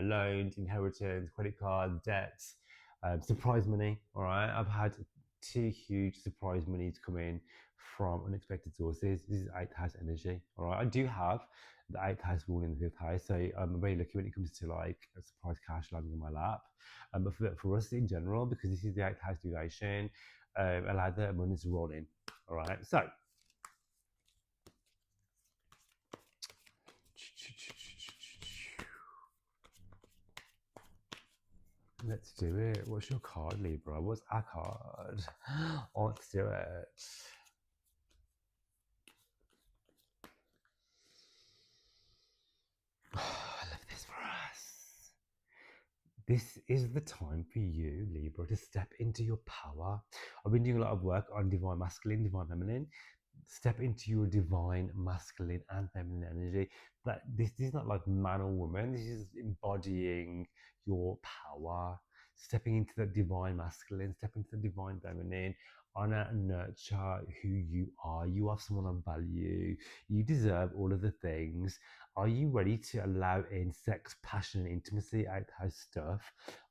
loans, inheritance, credit cards, debts, surprise money. All right. I've had two huge surprise monies come in from unexpected sources. This is eighth house energy. All right. I do have the eighth house rule in the fifth house, so I'm very lucky when it comes to like a surprise cash landing in my lap. But for us in general, because this is the eighth house duration, allow the abundance to roll in. All right, so let's do it. What's your card, Libra? What's our card? Oh, let's do it. I love this for us. This is the time for you, Libra, to step into your power. I've been doing a lot of work on divine masculine, divine feminine. Step into your divine masculine and feminine energy. That this is not like man or woman. This is embodying your power, stepping into the divine masculine, stepping into the divine feminine. honor and nurture who you are. You are someone of value. You deserve all of the things. Are you ready to allow in sex, passion, and intimacy, out house stuff?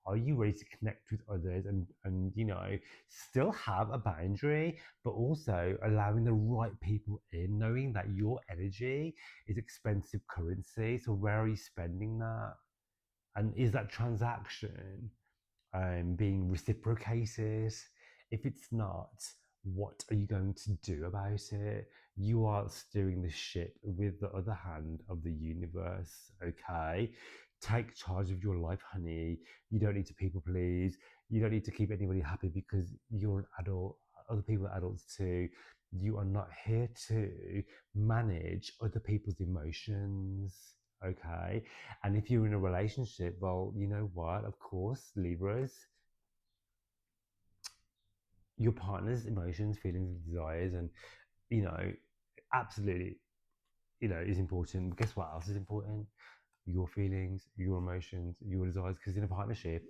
Are you ready to connect with others and still have a boundary, but also allowing the right people in, knowing that your energy is expensive currency? So where are you spending that? And is that transaction being reciprocated? If it's not, what are you going to do about it? You are steering the ship with the other hand of the universe, okay? Take charge of your life, honey. You don't need to people please. You don't need to keep anybody happy because you're an adult. Other people are adults too. You are not here to manage other people's emotions, okay? And if you're in a relationship, well, you know what? Of course, Libras, your partner's emotions, feelings, desires, and you know, absolutely, is important. But guess what else is important? Your feelings, your emotions, your desires. Because in a partnership,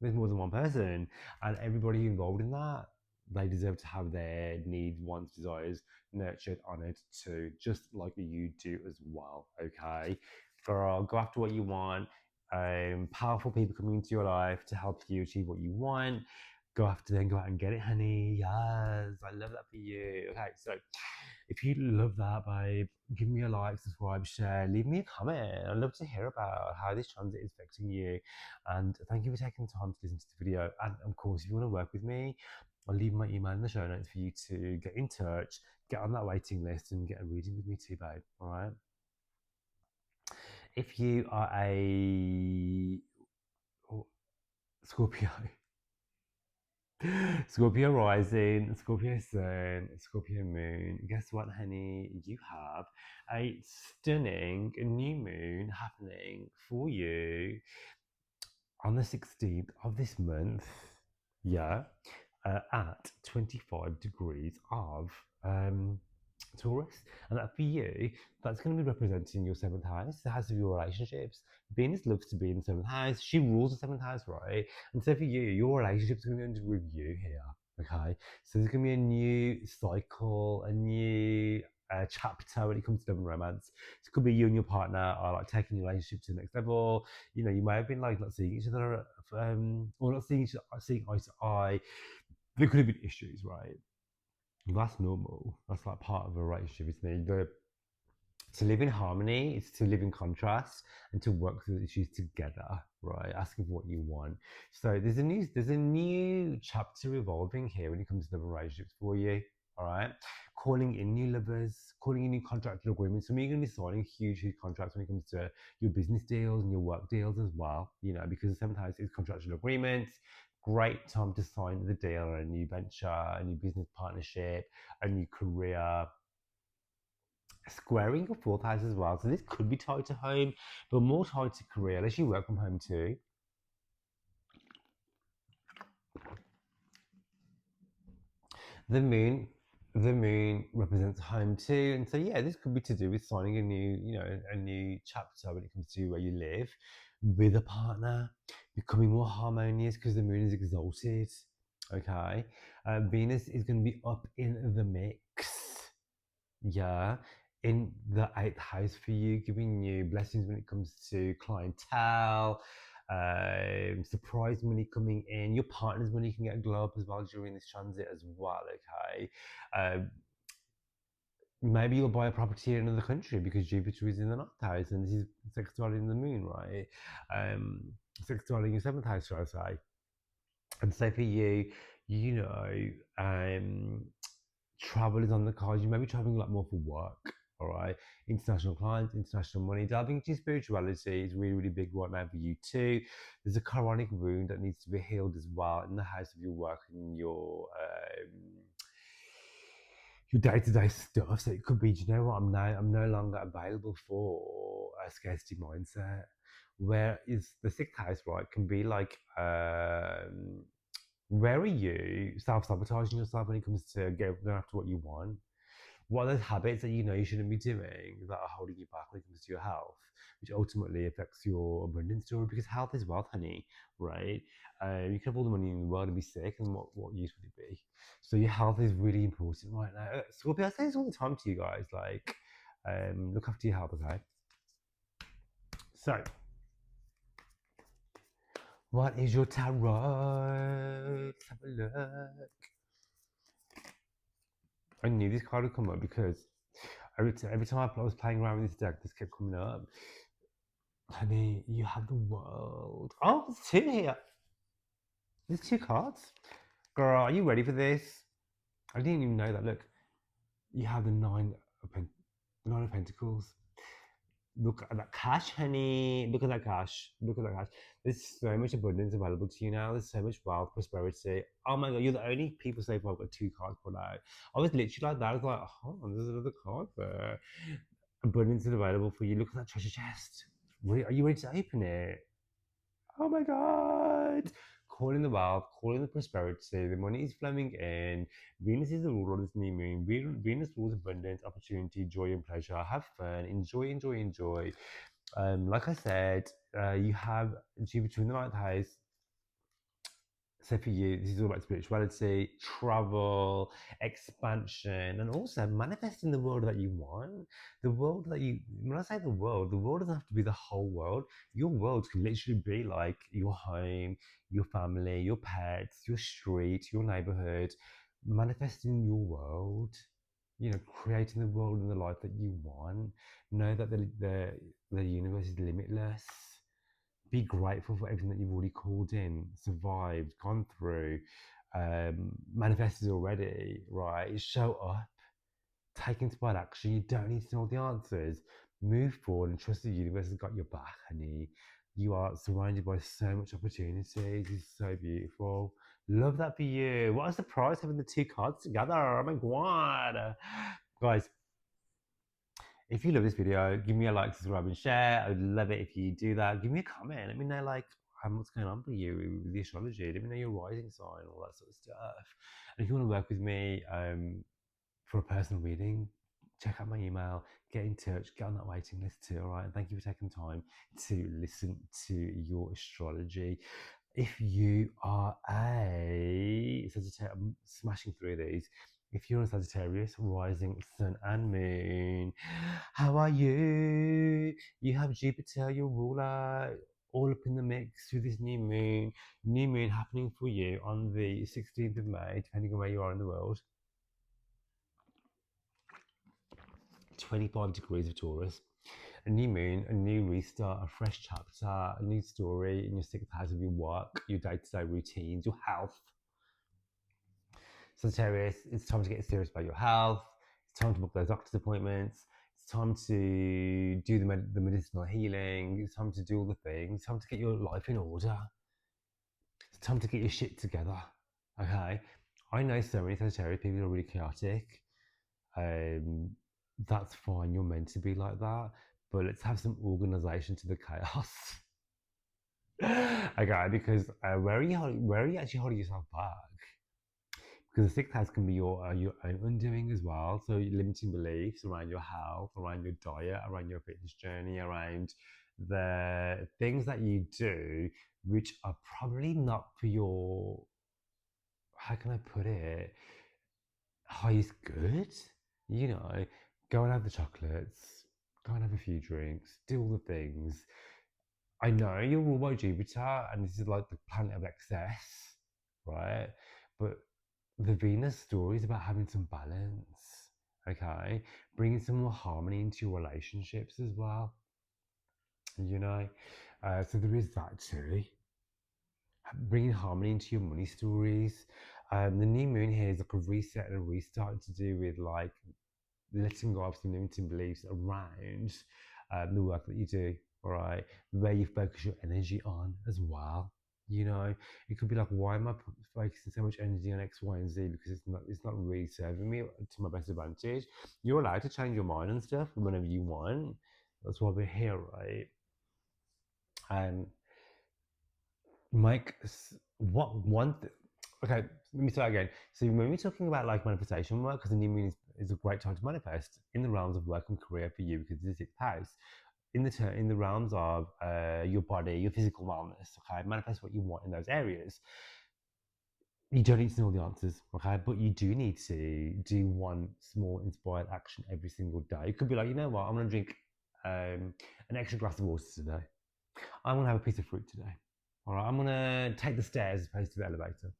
there's more than one person, and everybody involved in that, they deserve to have their needs, wants, desires nurtured, honored too, just like you do as well. Okay, girl, go after what you want. Powerful people coming into your life to help you achieve what you want. Go after them, go out and get it, honey. Yes, I love that for you. Okay, so if you love that, babe, give me a like, subscribe, share, leave me a comment. I'd love to hear about how this transit is affecting you. And thank you for taking the time to listen to the video. And of course, if you want to work with me, I'll leave my email in the show notes for you to get in touch, get on that waiting list, and get a reading with me too, babe. All right. If you are a Scorpio, Scorpio rising, Scorpio sun, Scorpio moon. Guess what, honey? You have a stunning new moon happening for you on the 16th of this month. Yeah, at 25 degrees of Taurus. And that for you, that's going to be representing your seventh house, the house of your relationships. Venus loves to be in the seventh house. She rules the seventh house, right? And so for you, your relationship's going to be under review here. Okay. So there's going to be a new cycle, a new chapter when it comes to love and romance. So it could be you and your partner are like taking your relationship to the next level. You may have been like not seeing each other, or not seeing eye to eye. There could have been issues, right? That's normal. That's like part of a relationship, isn't it? To live in harmony is to live in contrast and to work through the issues together, right? Asking for what you want. So there's a new chapter evolving here when it comes to the relationships for you. All right. Calling in new lovers, calling in new contractual agreements. Some of you are going to be signing huge contracts when it comes to your business deals and your work deals as well, because sometimes it's contractual agreements. Great time to sign the deal on a new venture, a new business partnership, a new career, squaring your fourth house as well. So this could be tied to home, but more tied to career, unless you work from home too. The moon, the moon represents home too, and so yeah, this could be to do with signing a new chapter when it comes to where you live with a partner, becoming more harmonious because the moon is exalted. Okay, Venus is going to be up in the mix. Yeah, in the eighth house for you, giving you blessings when it comes to clientele, surprise money coming in. Your partner's money can get a glow up as well during this transit as well. Okay, maybe you'll buy a property in another country because Jupiter is in the ninth house and this is sextiling the moon, right? Sextiling your seventh house, should I say? And so for you, you know, um, travel is on the cards. You may be traveling a lot more for work, all right? International clients, international money. Delving into spirituality is really, really big right now for you too. There's a chronic wound that needs to be healed as well in the house of your work and your day-to-day stuff. So it could be, do you know what? I'm no longer available for a scarcity mindset. Where is the sixth house, right? Can be like where are you self-sabotaging yourself when it comes to going after what you want? What are those habits that you know you shouldn't be doing that are holding you back when it comes to your health, which ultimately affects your abundance story? Because health is wealth, honey, right? You can have all the money in the world and be sick, and what use would it be? So your health is really important right now. Scorpio, I say this all the time to you guys, like, look after your health, okay? So, what is your tarot? Let's have a look. I knew this card would come up because every time I was playing around with this deck, this kept coming up. Honey, you have the world. Oh, there's two here. There's two cards. Girl, are you ready for this? I didn't even know that. Look, you have the nine of pentacles. Look at that cash, honey. Look at that cash. Look at that cash. There's so much abundance available to you now. There's so much wealth, prosperity. Oh my god, you're the only people so far I've got two cards put out. I was literally like that. I was like, oh, there's another card there. Abundance is available for you. Look at that treasure chest. Are you ready to open it? Oh my god. Calling the wealth, calling the prosperity, the money is flowing in. Venus is the ruler of this new moon. Venus rules abundance, opportunity, joy, and pleasure. Have fun, enjoy, enjoy, enjoy. Like I said, you have Jupiter in the ninth house. So for you, this is all about spirituality, travel, expansion, and also manifesting the world that you want. The world that you, when I say the world doesn't have to be the whole world. Your world can literally be like your home, your family, your pets, your street, your neighborhood. Manifesting your world, creating the world and the life that you want. Know that the universe is limitless. Be grateful for everything that you've already called in, survived, gone through, manifested already, right? Show up, take inspired action. You don't need to know the answers. Move forward and trust the universe has got your back, honey. You are surrounded by so much opportunities. It's so beautiful. Love that for you. What a surprise having the two cards together. Oh my god. Guys, if you love this video, give me a like, subscribe, and share. I would love it if you do that. Give me a comment. Let me know, like, what's going on for you with the astrology. Let me know your rising sign, all that sort of stuff. And if you want to work with me for a personal reading, check out my email, get in touch, get on that waiting list too, all right? And thank you for taking time to listen to your astrology. If you are a Sagittarius, I'm smashing through these. If you're a Sagittarius, rising, sun, and moon, how are you? You have Jupiter, your ruler, all up in the mix with this new moon. New moon happening for you on the 16th of May, depending on where you are in the world. 25 degrees of Taurus. A new moon, a new restart, a fresh chapter, a new story in your sixth house of your work, your day-to-day routines, your health. Sagittarius, it's time to get serious about your health. It's time to book those doctor's appointments. It's time to do the medicinal healing. It's time to do all the things. It's time to get your life in order. It's time to get your shit together. Okay? I know so many Sagittarius people are really chaotic. That's fine. You're meant to be like that. But let's have some organization to the chaos. Okay, because where are you actually holding yourself back? Because the sixth house can be your own undoing as well. So limiting beliefs around your health, around your diet, around your fitness journey, around the things that you do, which are probably not for your, how can I put it, highest good. Go and have the chocolates, go and have a few drinks, do all the things. I know you're ruled by Jupiter, and this is like the planet of excess, right? But the Venus story is about having some balance, okay? Bringing some more harmony into your relationships as well, So there is that too. Bringing harmony into your money stories. The new moon here is like a reset and a restart to do with like letting go of some limiting beliefs around the work that you do, all right? Where you focus your energy on as well. It could be like, why am I focusing so much energy on X, Y, and Z? Because it's not really serving me to my best advantage. You're allowed to change your mind and stuff whenever you want. That's why we're here, right? Mike, okay, let me start again. So when we're talking about like manifestation work, because the new moon is is a great time to manifest in the realms of work and career for you because it's the 6th house. In the realms of your body, your physical wellness, okay, manifest what you want in those areas. You don't need to know all the answers, okay, but you do need to do one small inspired action every single day. It could be like, you know what, I'm going to drink an extra glass of water today. I'm going to have a piece of fruit today. All right, I'm going to take the stairs as opposed to the elevator.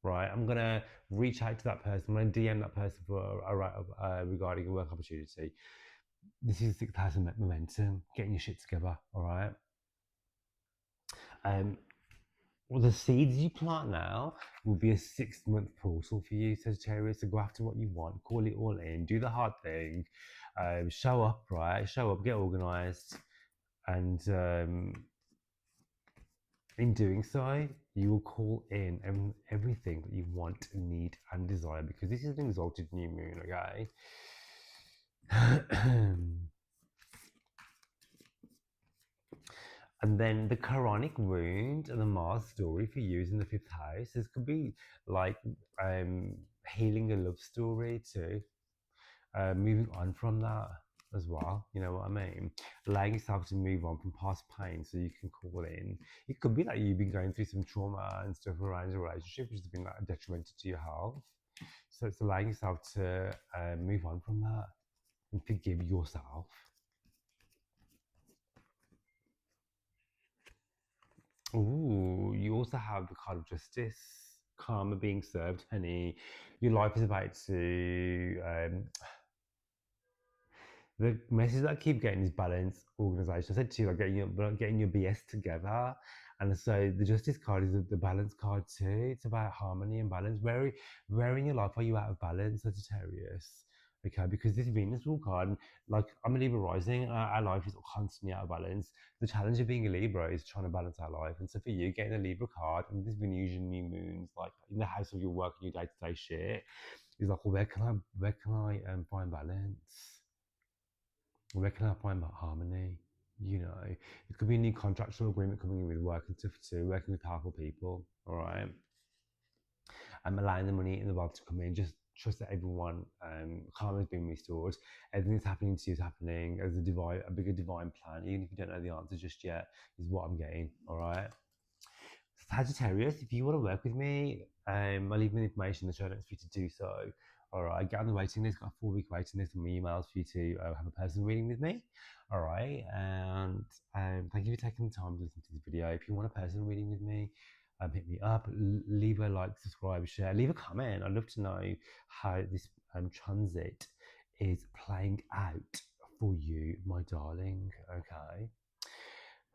Right, I'm going to reach out to that person. I'm going to DM that person for regarding a work opportunity. This is 6th house momentum, getting your shit together. All right. Well, the seeds you plant now will be a 6-month portal for you, Sagittarius. So go after what you want, call it all in, do the hard thing, show up, right? Show up, get organized, and in doing so, you will call in everything that you want, need, and desire because this is an exalted new moon, okay? And then the Quranic wound and the Mars story for you is in the 5th house. This could be like healing a love story too. Moving on from that as well, you know what I mean? Allowing yourself to move on from past pain so you can call in. It could be that you've been going through some trauma and stuff around your relationship, which has been like detrimental to your health. So it's allowing yourself to move on from that and forgive yourself. Ooh, you also have the card of justice, karma being served, honey. Your life is about to. The message that I keep getting is balance, organisation. I said to you, like getting your BS together, and so the justice card is the balance card too. It's about harmony and balance. Where in your life are you out of balance, Sagittarius? Okay, because this Venus rule card, like I'm a Libra rising, our life is constantly out of balance. The challenge of being a Libra is trying to balance our life. And so for you, getting a Libra card and this Venusian new moons, like in the house of your work and your day-to-day shit, is like, well, where can I find balance? Where can I find that harmony? You know, it could be a new contractual agreement coming in with work and stuff too, working with powerful people, all right? I'm allowing the money in the world to come in, just trust that everyone, karma is being restored. Everything that's happening to you is happening as a bigger divine plan, even if you don't know the answer just yet, is what I'm getting, all right? Sagittarius, if you want to work with me, I'll leave me information in the show notes for you to do so. All right, get on the waiting list, got a 4-week waiting list on my emails for you to have a personal reading with me. All right, and thank you for taking the time to listen to this video. If you want a personal reading with me, hit me up, leave a like, subscribe, share, leave a comment. I'd love to know how this transit is playing out for you, my darling. Okay.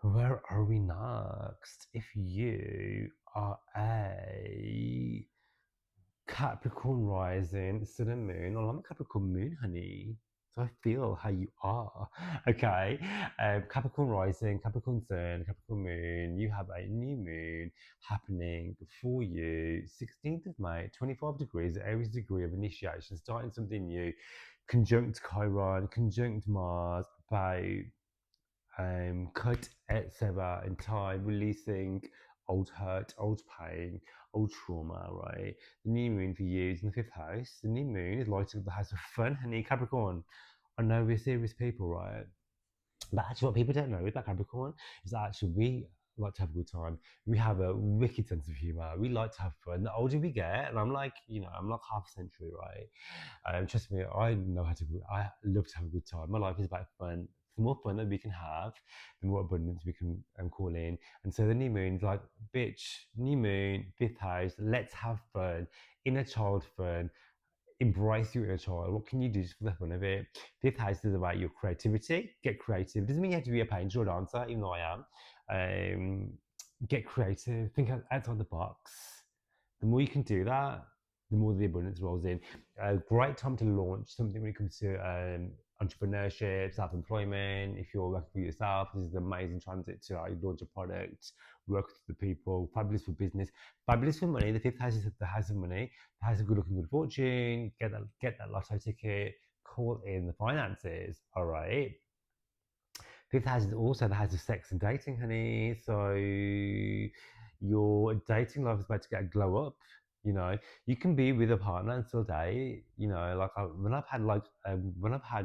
Where are we next? If you are a Capricorn rising, Sun and Moon, well, I'm a Capricorn Moon, honey. So I feel how you are. Okay. Capricorn rising, Capricorn Sun, Capricorn Moon. You have a new moon happening for you, 16th of May, 25 degrees, Aries degree of initiation, starting something new, conjunct Chiron, conjunct Mars, about cut etc. in time, releasing old hurt, old pain, old trauma, right? The new moon for you is in the 5th house. The new moon is lighting up the house of fun, honey, Capricorn. I know we're serious people, right? But actually, what people don't know about Capricorn is that actually we like to have a good time. We have a wicked sense of humor. We like to have fun. The older we get, and I'm like, I'm like half a century, right? Trust me, I know how to. I love to have a good time. My life is about fun. The more fun that we can have, the more abundance we can call in. And so the new moon's like, bitch, new moon, 5th house. Let's have fun. Inner child fun. Embrace your inner child. What can you do just for the fun of it? 5th house is about your creativity. Get creative. Doesn't mean you have to be a painter or dancer, even though I am. Get creative. Think outside the box. The more you can do that, the more the abundance rolls in. A great time to launch something when it comes to entrepreneurship, self-employment. If you're working for yourself, this is an amazing transit to launch a product, work with the people. Fabulous for business, fabulous for money. The 5th house is the house of money, the house of good luck and good fortune. Get that lotto ticket. Call in the finances. All right. 5th house is also the house of sex and dating, honey. So your dating life is about to get a glow up. You know, you can be with a partner and still date. You know, like when I've had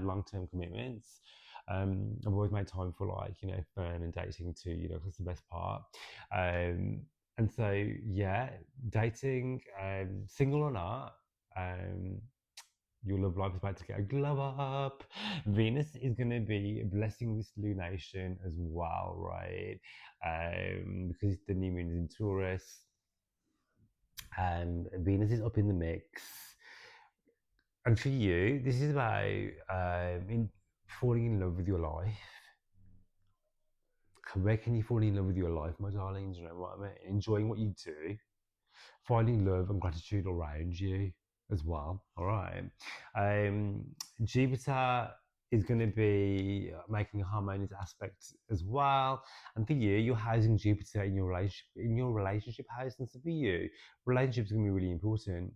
long term commitments, I've always made time for like fun and dating too. You know, 'cause it's the best part. And so yeah, dating, single or not, um, your love life is about to get a glow up. Venus is going to be blessing this lunation as well, right? Because the new moon is in Taurus, and Venus is up in the mix. And for you, this is about falling in love with your life. Where can you fall in love with your life, my darling? Do you know what I mean? Enjoying what you do, finding love and gratitude around you as well. All right. Um, Jupiter is going to be making a harmonious aspect as well. And for you, you're housing Jupiter in your relationship house. And so for you, relationships are going to be really important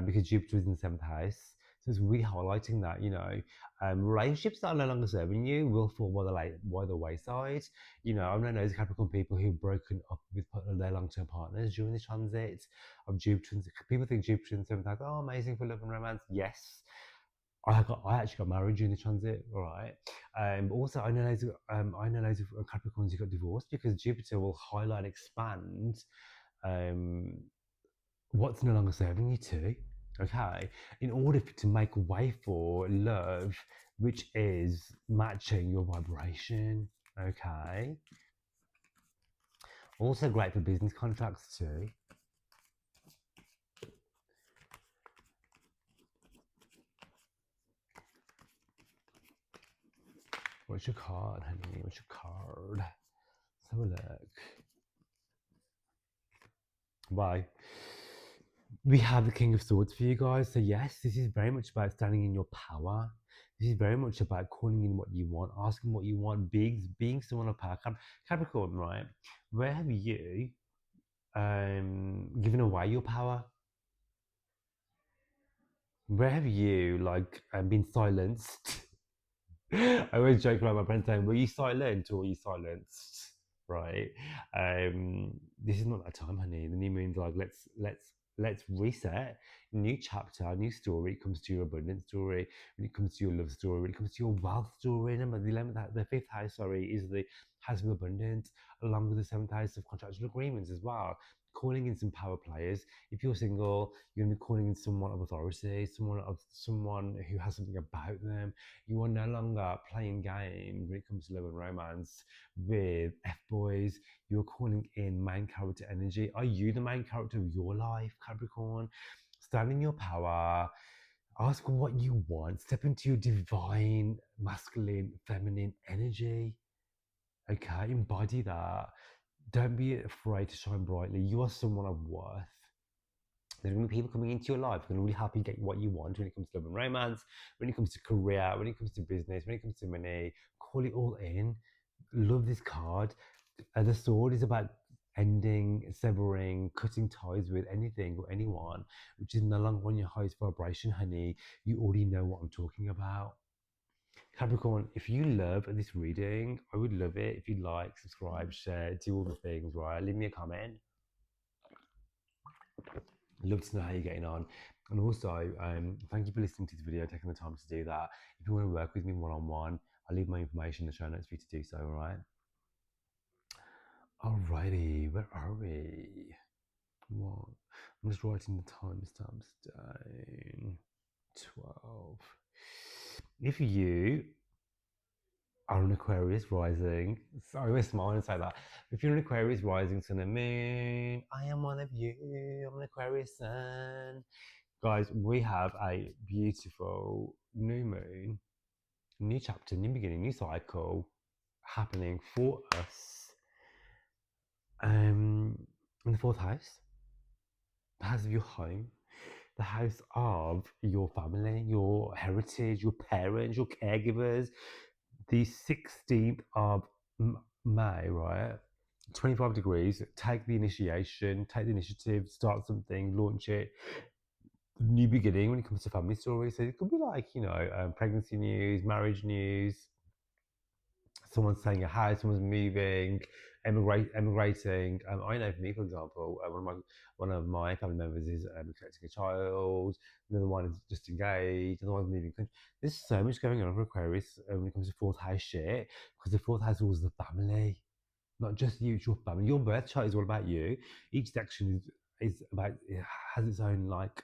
because Jupiter is in the seventh house. So it's really highlighting that, relationships that are no longer serving you will fall by the wayside. You know, I've known those Capricorn people who've broken up with their long-term partners during the transit of Jupiter. People think Jupiter and seventh house, oh, amazing for love and romance. Yes, I actually got married during the transit. All right. Also, I know loads of Capricorns who got divorced because Jupiter will highlight and expand um, what's no longer serving you to. Okay, in order to make way for love, which is matching your vibration. Okay. Also great for business contracts too. What's your card, honey? What's your card? Let's have a look. Bye. We have the King of Swords for you guys. So yes, this is very much about standing in your power. This is very much about calling in what you want, asking what you want, being someone of power. Capricorn, right? Where have you given away your power? Where have you been silenced? I always joke around my friends saying, "Were you silent or were you silenced?" Right? This is not that time, honey. The new moon's like, let's reset. New chapter, new story. It comes to your abundance story. When it comes to your love story. When it comes to your wealth story. Remember, the fifth house, sorry, is the house of abundance, along with the seventh house of contractual agreements as well. Calling in some power players. If you're single, you're gonna be calling in someone of authority, someone who has something about them. You are no longer playing games when it comes to love and romance with F boys. You're calling in main character energy. Are you the main character of your life, Capricorn? Stand in your power. Ask what you want. Step into your divine, masculine, feminine energy. Okay, embody that. Don't be afraid to shine brightly. You are someone of worth. There's going to be people coming into your life who are going to really help you get what you want when it comes to love and romance, when it comes to career, when it comes to business, when it comes to money. Call it all in. Love this card. The sword is about ending, severing, cutting ties with anything or anyone, which is no longer on your highest vibration, honey. You already know what I'm talking about. Capricorn, if you love this reading, I would love it if you like, subscribe, share, do all the things, right? Leave me a comment. Love to know how you're getting on. And also, thank you for listening to this video, taking the time to do that. If you want to work with me one-on-one, I'll leave my information in the show notes for you to do so, all right? Alrighty, where are we? What? I'm just writing the timestamps down. 12. If you are an Aquarius rising, sorry, I always smile and say that. If you're an Aquarius rising sun and moon, I am one of you. I'm an Aquarius sun. Guys, we have a beautiful new moon, new chapter, new beginning, new cycle happening for us in the fourth house, the house of your home, the house of your family, your heritage, your parents, your caregivers. The 16th of May, right? 25 degrees. Take the initiation, take the initiative, start something, launch it. New beginning when it comes to family stories. So it could be like, pregnancy news, marriage news, someone's selling a house, someone's moving, emigrating. I know for me, for example, one of my family members is expecting a child. Another one is just engaged. Another one's moving country. There's so much going on for Aquarius when it comes to fourth house shit, because the fourth house rules the family, not just you. It's your family. Your birth chart is all about you. Each section is about, it has its own like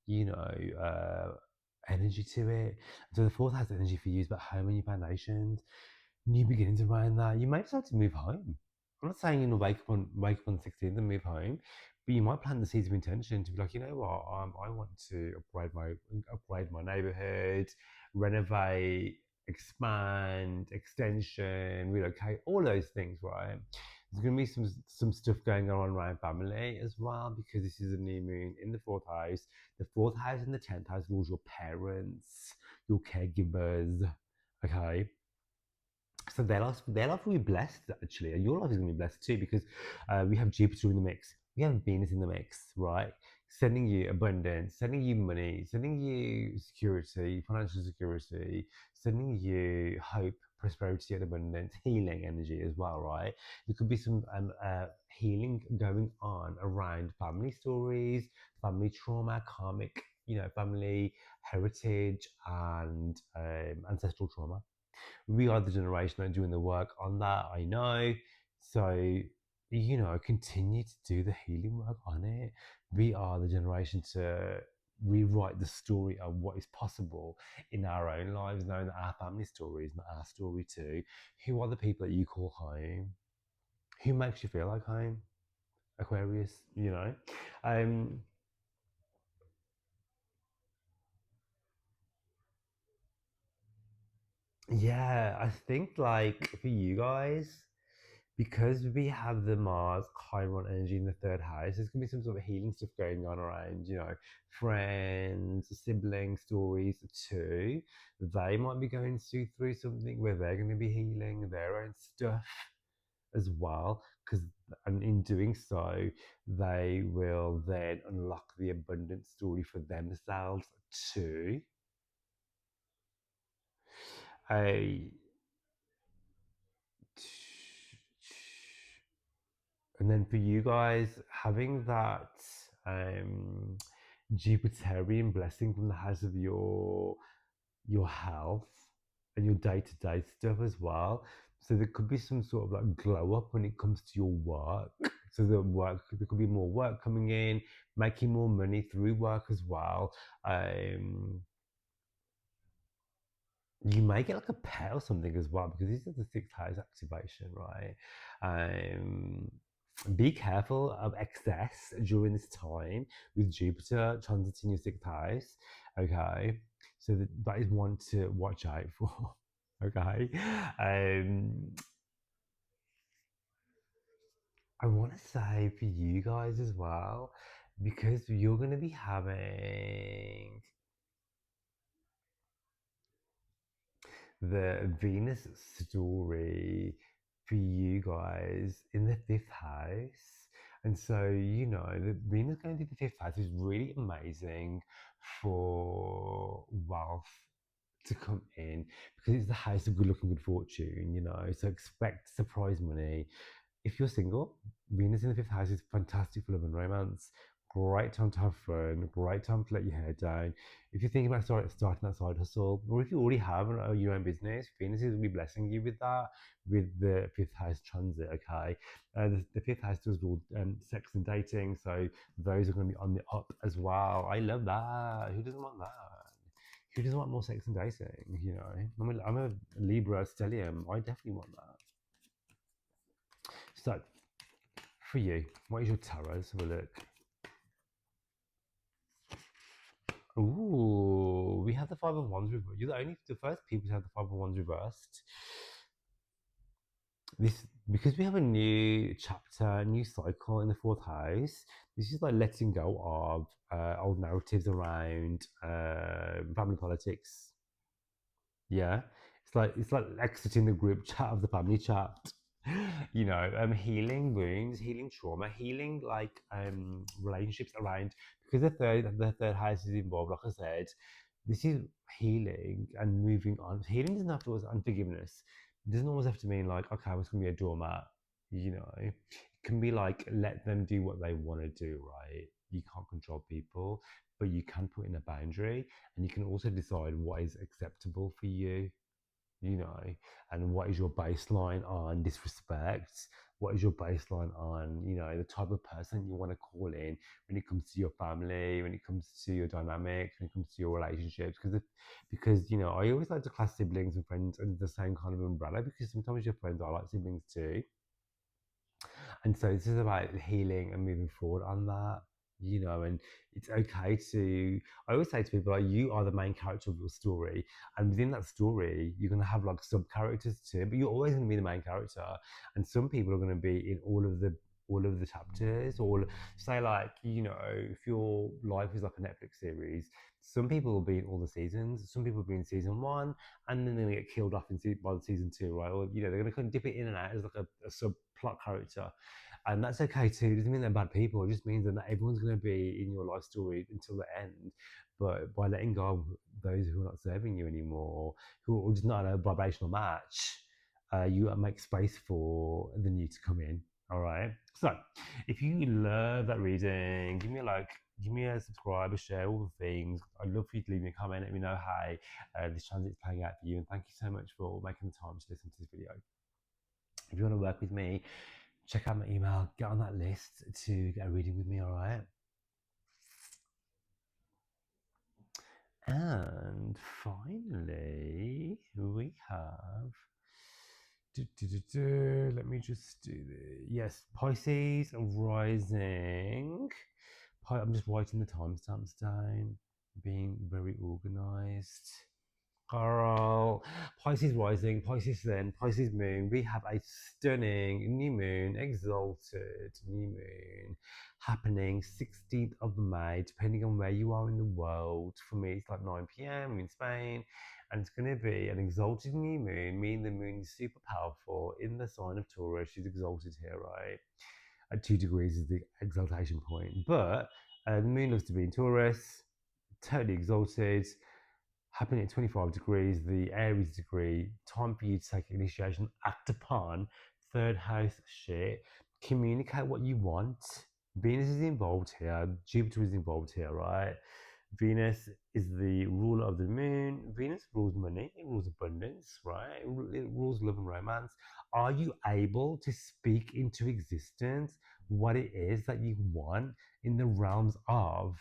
you know energy to it. So the fourth house energy for you is about home and your foundations, new beginnings around that. You might decide to move home. I'm not saying wake up on the 16th and move home, but you might plant the seeds of intention to be like, you know what, I want to upgrade my neighborhood, renovate, expand, extension, relocate, all those things, right? There's going to be some stuff going on around family as well, because this is a new moon in the fourth house. The fourth house and the 10th house rules your parents, your caregivers. Okay, so their life will be blessed actually, and your life is going to be blessed too, because we have Jupiter in the mix, we have Venus in the mix, right? Sending you abundance, sending you money, sending you security, financial security, sending you hope, prosperity, and abundance, healing energy as well, right? There could be some healing going on around family stories, family trauma, karmic, family heritage, and ancestral trauma. We are the generation that are doing the work on that, I know. So, continue to do the healing work on it. We are the generation to rewrite the story of what is possible in our own lives, knowing that our family story is not our story too. Who are the people that you call home? Who makes you feel like home? Aquarius, Um, yeah, I think like for you guys, because we have the Mars Chiron energy in the third house, there's gonna be some sort of healing stuff going on around, friends, sibling stories too. They might be going through something where they're gonna be healing their own stuff as well. Because and in doing so, they will then unlock the abundant story for themselves too. I And then for you guys, having that um, Jupiterian blessing from the house of your health and your day to day stuff as well. So there could be some sort of like glow up when it comes to your work. So there could be more work coming in, making more money through work as well. Um, you may get like a pet or something as well, because this is the sixth house activation, right? Um, be careful of excess during this time with Jupiter transiting your sixth house. Okay, so that is one to watch out for. Okay, um, I want to say for you guys as well, because you're going to be having the Venus story for you guys in the fifth house. And so, the Venus going to the fifth house is really amazing for wealth to come in, because it's the house of good luck and good fortune. So expect surprise money. If you're single, Venus in the fifth house is fantastic for love and romance. Great time to have fun. Great time to let your hair down. If you're thinking about starting that side hustle, or if you already have your own business, Venus is be blessing you with that, with the fifth house transit. Okay, the fifth house does rule sex and dating, so those are going to be on the up as well. I love that. Who doesn't want that? Who doesn't want more sex and dating? I'm a Libra stellium. I definitely want that. So, for you, what is your tarot? Let's have a look. Ooh, we have the Five of Wands reversed. You're the first people to have the Five of Wands reversed. This, because we have a new chapter, new cycle in the fourth house. This is like letting go of old narratives around family politics. Yeah, it's like exiting the group chat of the family chat. Healing wounds, healing trauma, healing like relationships around, because the third house is involved. Like I said, this is healing and moving on. Healing doesn't have to always unforgiveness. It doesn't always have to mean like, okay, I was going to be a doormat. you know. It can be like, let them do what they want to do, right? You can't control people, but you can put in a boundary, and you can also decide what is acceptable for you, you know, and what is your baseline on disrespect, what is your baseline on, you know, the type of person you want to call in when it comes to your family, when it comes to your dynamics, when it comes to your relationships. Because you know, I always like to class siblings and friends under the same kind of umbrella, because sometimes your friends are like siblings too. And so this is about healing and moving forward on that, you know, and it's okay to, I always say to people, like, you are the main character of your story. And within that story, you're going to have like sub characters too, but you're always going to be the main character. And some people are going to be in all of the chapters, or say, like, you know, if your life is like a Netflix series, some people will be in all the seasons, some people will be in season one, and then they're going to get killed off by the season two, right? Or, you know, they're going to kind of dip it in and out as like a subplot character. And that's okay too. It doesn't mean they're bad people. It just means that not everyone's going to be in your life story until the end. But by letting go of those who are not serving you anymore, who are just not a vibrational match, you make space for the new to come in. All right. So, if you love that reading, give me a like, give me a subscribe, a share, all the things. I'd love for you to leave me a comment. Let me know how this transit's playing out for you. And thank you so much for making the time to listen to this video. If you want to work with me, check out my email, get on that list to get a reading with me, all right? And finally, we have. Let me just do this. Yes, Pisces rising. I'm just writing the timestamps down, being very organized. Girl, Pisces rising, Pisces then, Pisces moon. We have a stunning new moon, exalted new moon, happening 16th of May, depending on where you are in the world. For me, it's like 9 p.m. in Spain, and it's going to be an exalted new moon, meaning the moon is super powerful in the sign of Taurus. She's exalted here, right? At 2 degrees is the exaltation point, but the moon loves to be in Taurus, totally exalted, happening at 25 degrees, the Aries degree, time for you to take initiation, act upon, third house shit, communicate what you want. Venus is involved here, Jupiter is involved here, right? Venus is the ruler of the moon. Venus rules money, it rules abundance, right? It rules love and romance. Are you able to speak into existence what it is that you want in the realms of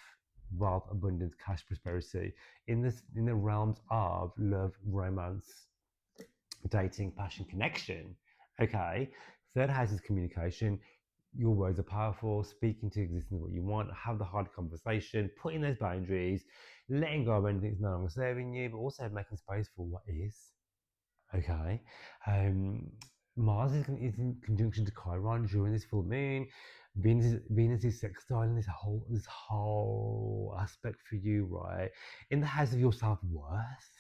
wealth, abundance, cash, prosperity, in the realms of love, romance, dating, passion, connection? Okay. Third house is communication. Your words are powerful. Speaking to existence what you want. Have the hard conversation. Putting those boundaries. Letting go of anything that's no longer serving you, but also making space for what is. Okay. Um, Mars is in conjunction to Chiron during this full moon. Venus is sextiling this whole aspect for you, right? In the house of your self worth,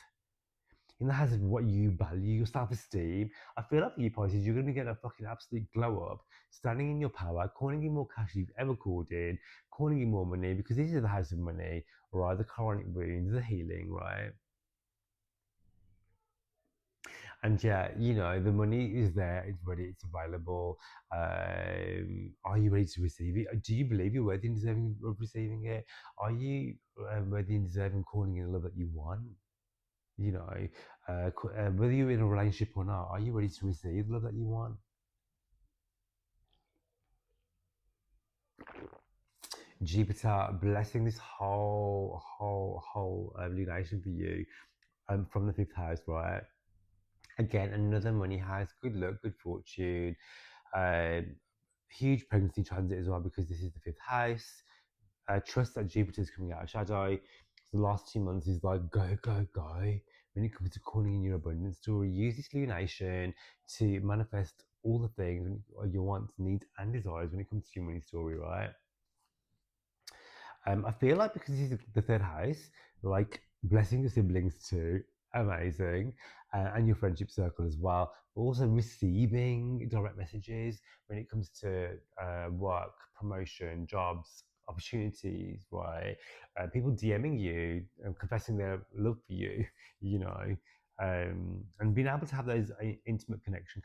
in the house of what you value, your self esteem. I feel like for you, Pisces, you're going to be getting a fucking absolute glow up, standing in your power, calling in more cash than you've ever called in, calling in more money, because this is the house of money, right? The chronic wounds, the healing, right? And yeah, you know, the money is there, it's ready, it's available. Are you ready to receive it? Do you believe you're worthy and deserving of receiving it? Are you worthy and deserving calling in the love that you want? You know, whether you're in a relationship or not, are you ready to receive the love that you want? Jupiter blessing this whole lunation for you, from the fifth house, right? Again, another money house, good luck, good fortune, uh, huge pregnancy transit as well, because this is the fifth house. Trust that Jupiter is coming out of shadow. So the last 2 months is like go, go, go. When it comes to calling in your abundance story, use this lunation to manifest all the things, your wants, needs, and desires when it comes to your money story, right? I feel like because this is the third house, like blessing your siblings too, amazing, and your friendship circle as well. But also receiving direct messages when it comes to work, promotion, jobs, opportunities, right? People DMing you, confessing their love for you, you know. and being able to have those intimate connection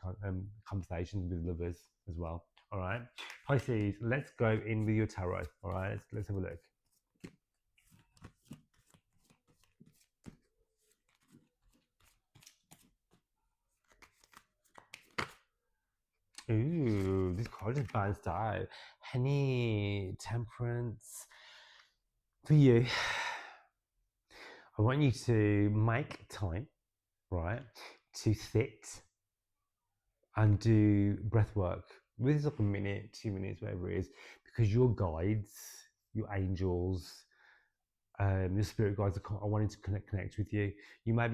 conversations with lovers as well. All right, Pisces, let's go in with your tarot. All right, let's have a look. Ooh, this card just bounced out. Honey, temperance. For you, I want you to make time, right, to sit and do breath work. This is like a minute, 2 minutes, whatever it is, because your guides, your angels, your spirit guides are wanting to connect with you. You may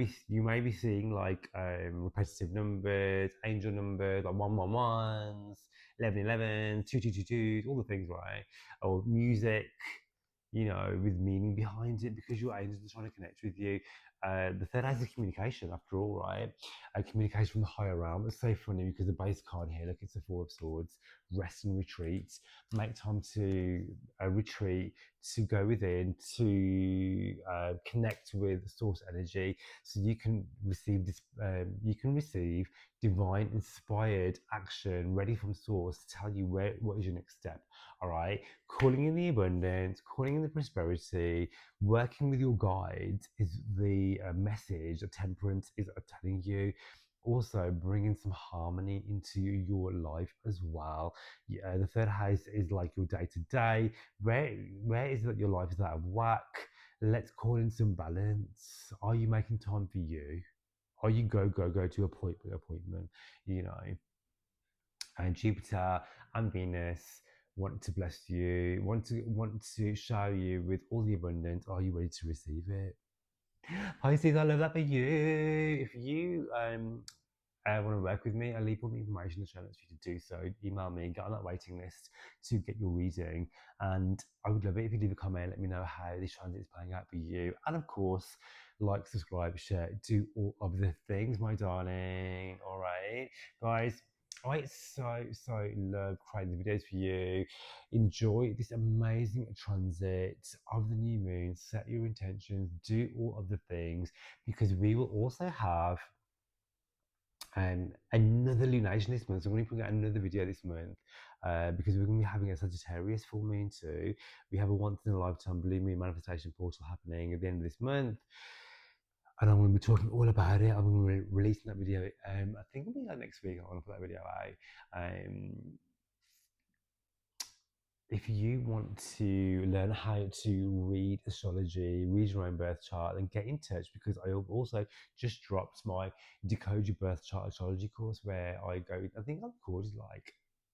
be seeing like repetitive numbers, angel numbers, like 111s, 1111s, 2222s, all the things, right? Or music, with meaning behind it, because your angels are trying to connect with you. The third house is communication, after all, right? Communication from the higher realm. It's so funny because the base card here, look, it's the Four of Swords. Rest and retreat. Make time to retreat, to go within, to connect with source energy, so you can receive this. You can receive divine, inspired action, ready from source to tell you what is your next step. All right, calling in the abundance, calling in the prosperity, working with your guides is the message that temperance is telling you. Also, bringing some harmony into your life as well. Yeah, the third house is like your day to day. Where is it that your life is out of whack? Let's call in some balance. Are you making time for you? Are you go to appointment? You know, and Jupiter and Venus want to bless you, want to shower you with all the abundance. Are you ready to receive it? Pisces, I love that for you. If you want to work with me, I'll leave all the information in the show notes for you to do so. Email me, get on that waiting list to get your reading. And I would love it if you leave a comment, let me know how this transit is playing out for you. And of course, like, subscribe, share, do all of the things, my darling. All right, guys. I so love creating videos for you. Enjoy this amazing transit of the new moon. Set your intentions, do all of the things, because we will also have another lunation this month. So I'm going to put out another video this month because we're going to be having a Sagittarius full moon too. We have a once in a lifetime blue moon manifestation portal happening at the end of this month. And I'm going to be talking all about it. I'm going to be releasing that video. I think it'll be like next week. I want to put that video out. If you want to learn how to read astrology, read your own birth chart, then get in touch, because I also just dropped my Decode Your Birth Chart astrology course, where I think I've recorded like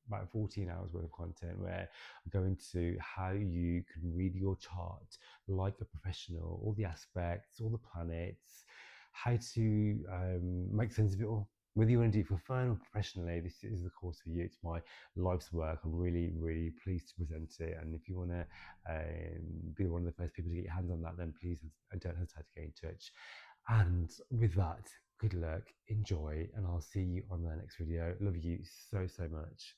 about 14 hours worth of content, where I'm going to how you can read your chart like a professional, all the aspects, all the planets, how to make sense of it all. Whether you want to do it for fun or professionally, this is the course for you. It's my life's work. I'm really, really pleased to present it. And if you want to be one of the first people to get your hands on that, then please don't hesitate to get in touch. And with that, good luck, enjoy, and I'll see you on the next video. Love you so, so much.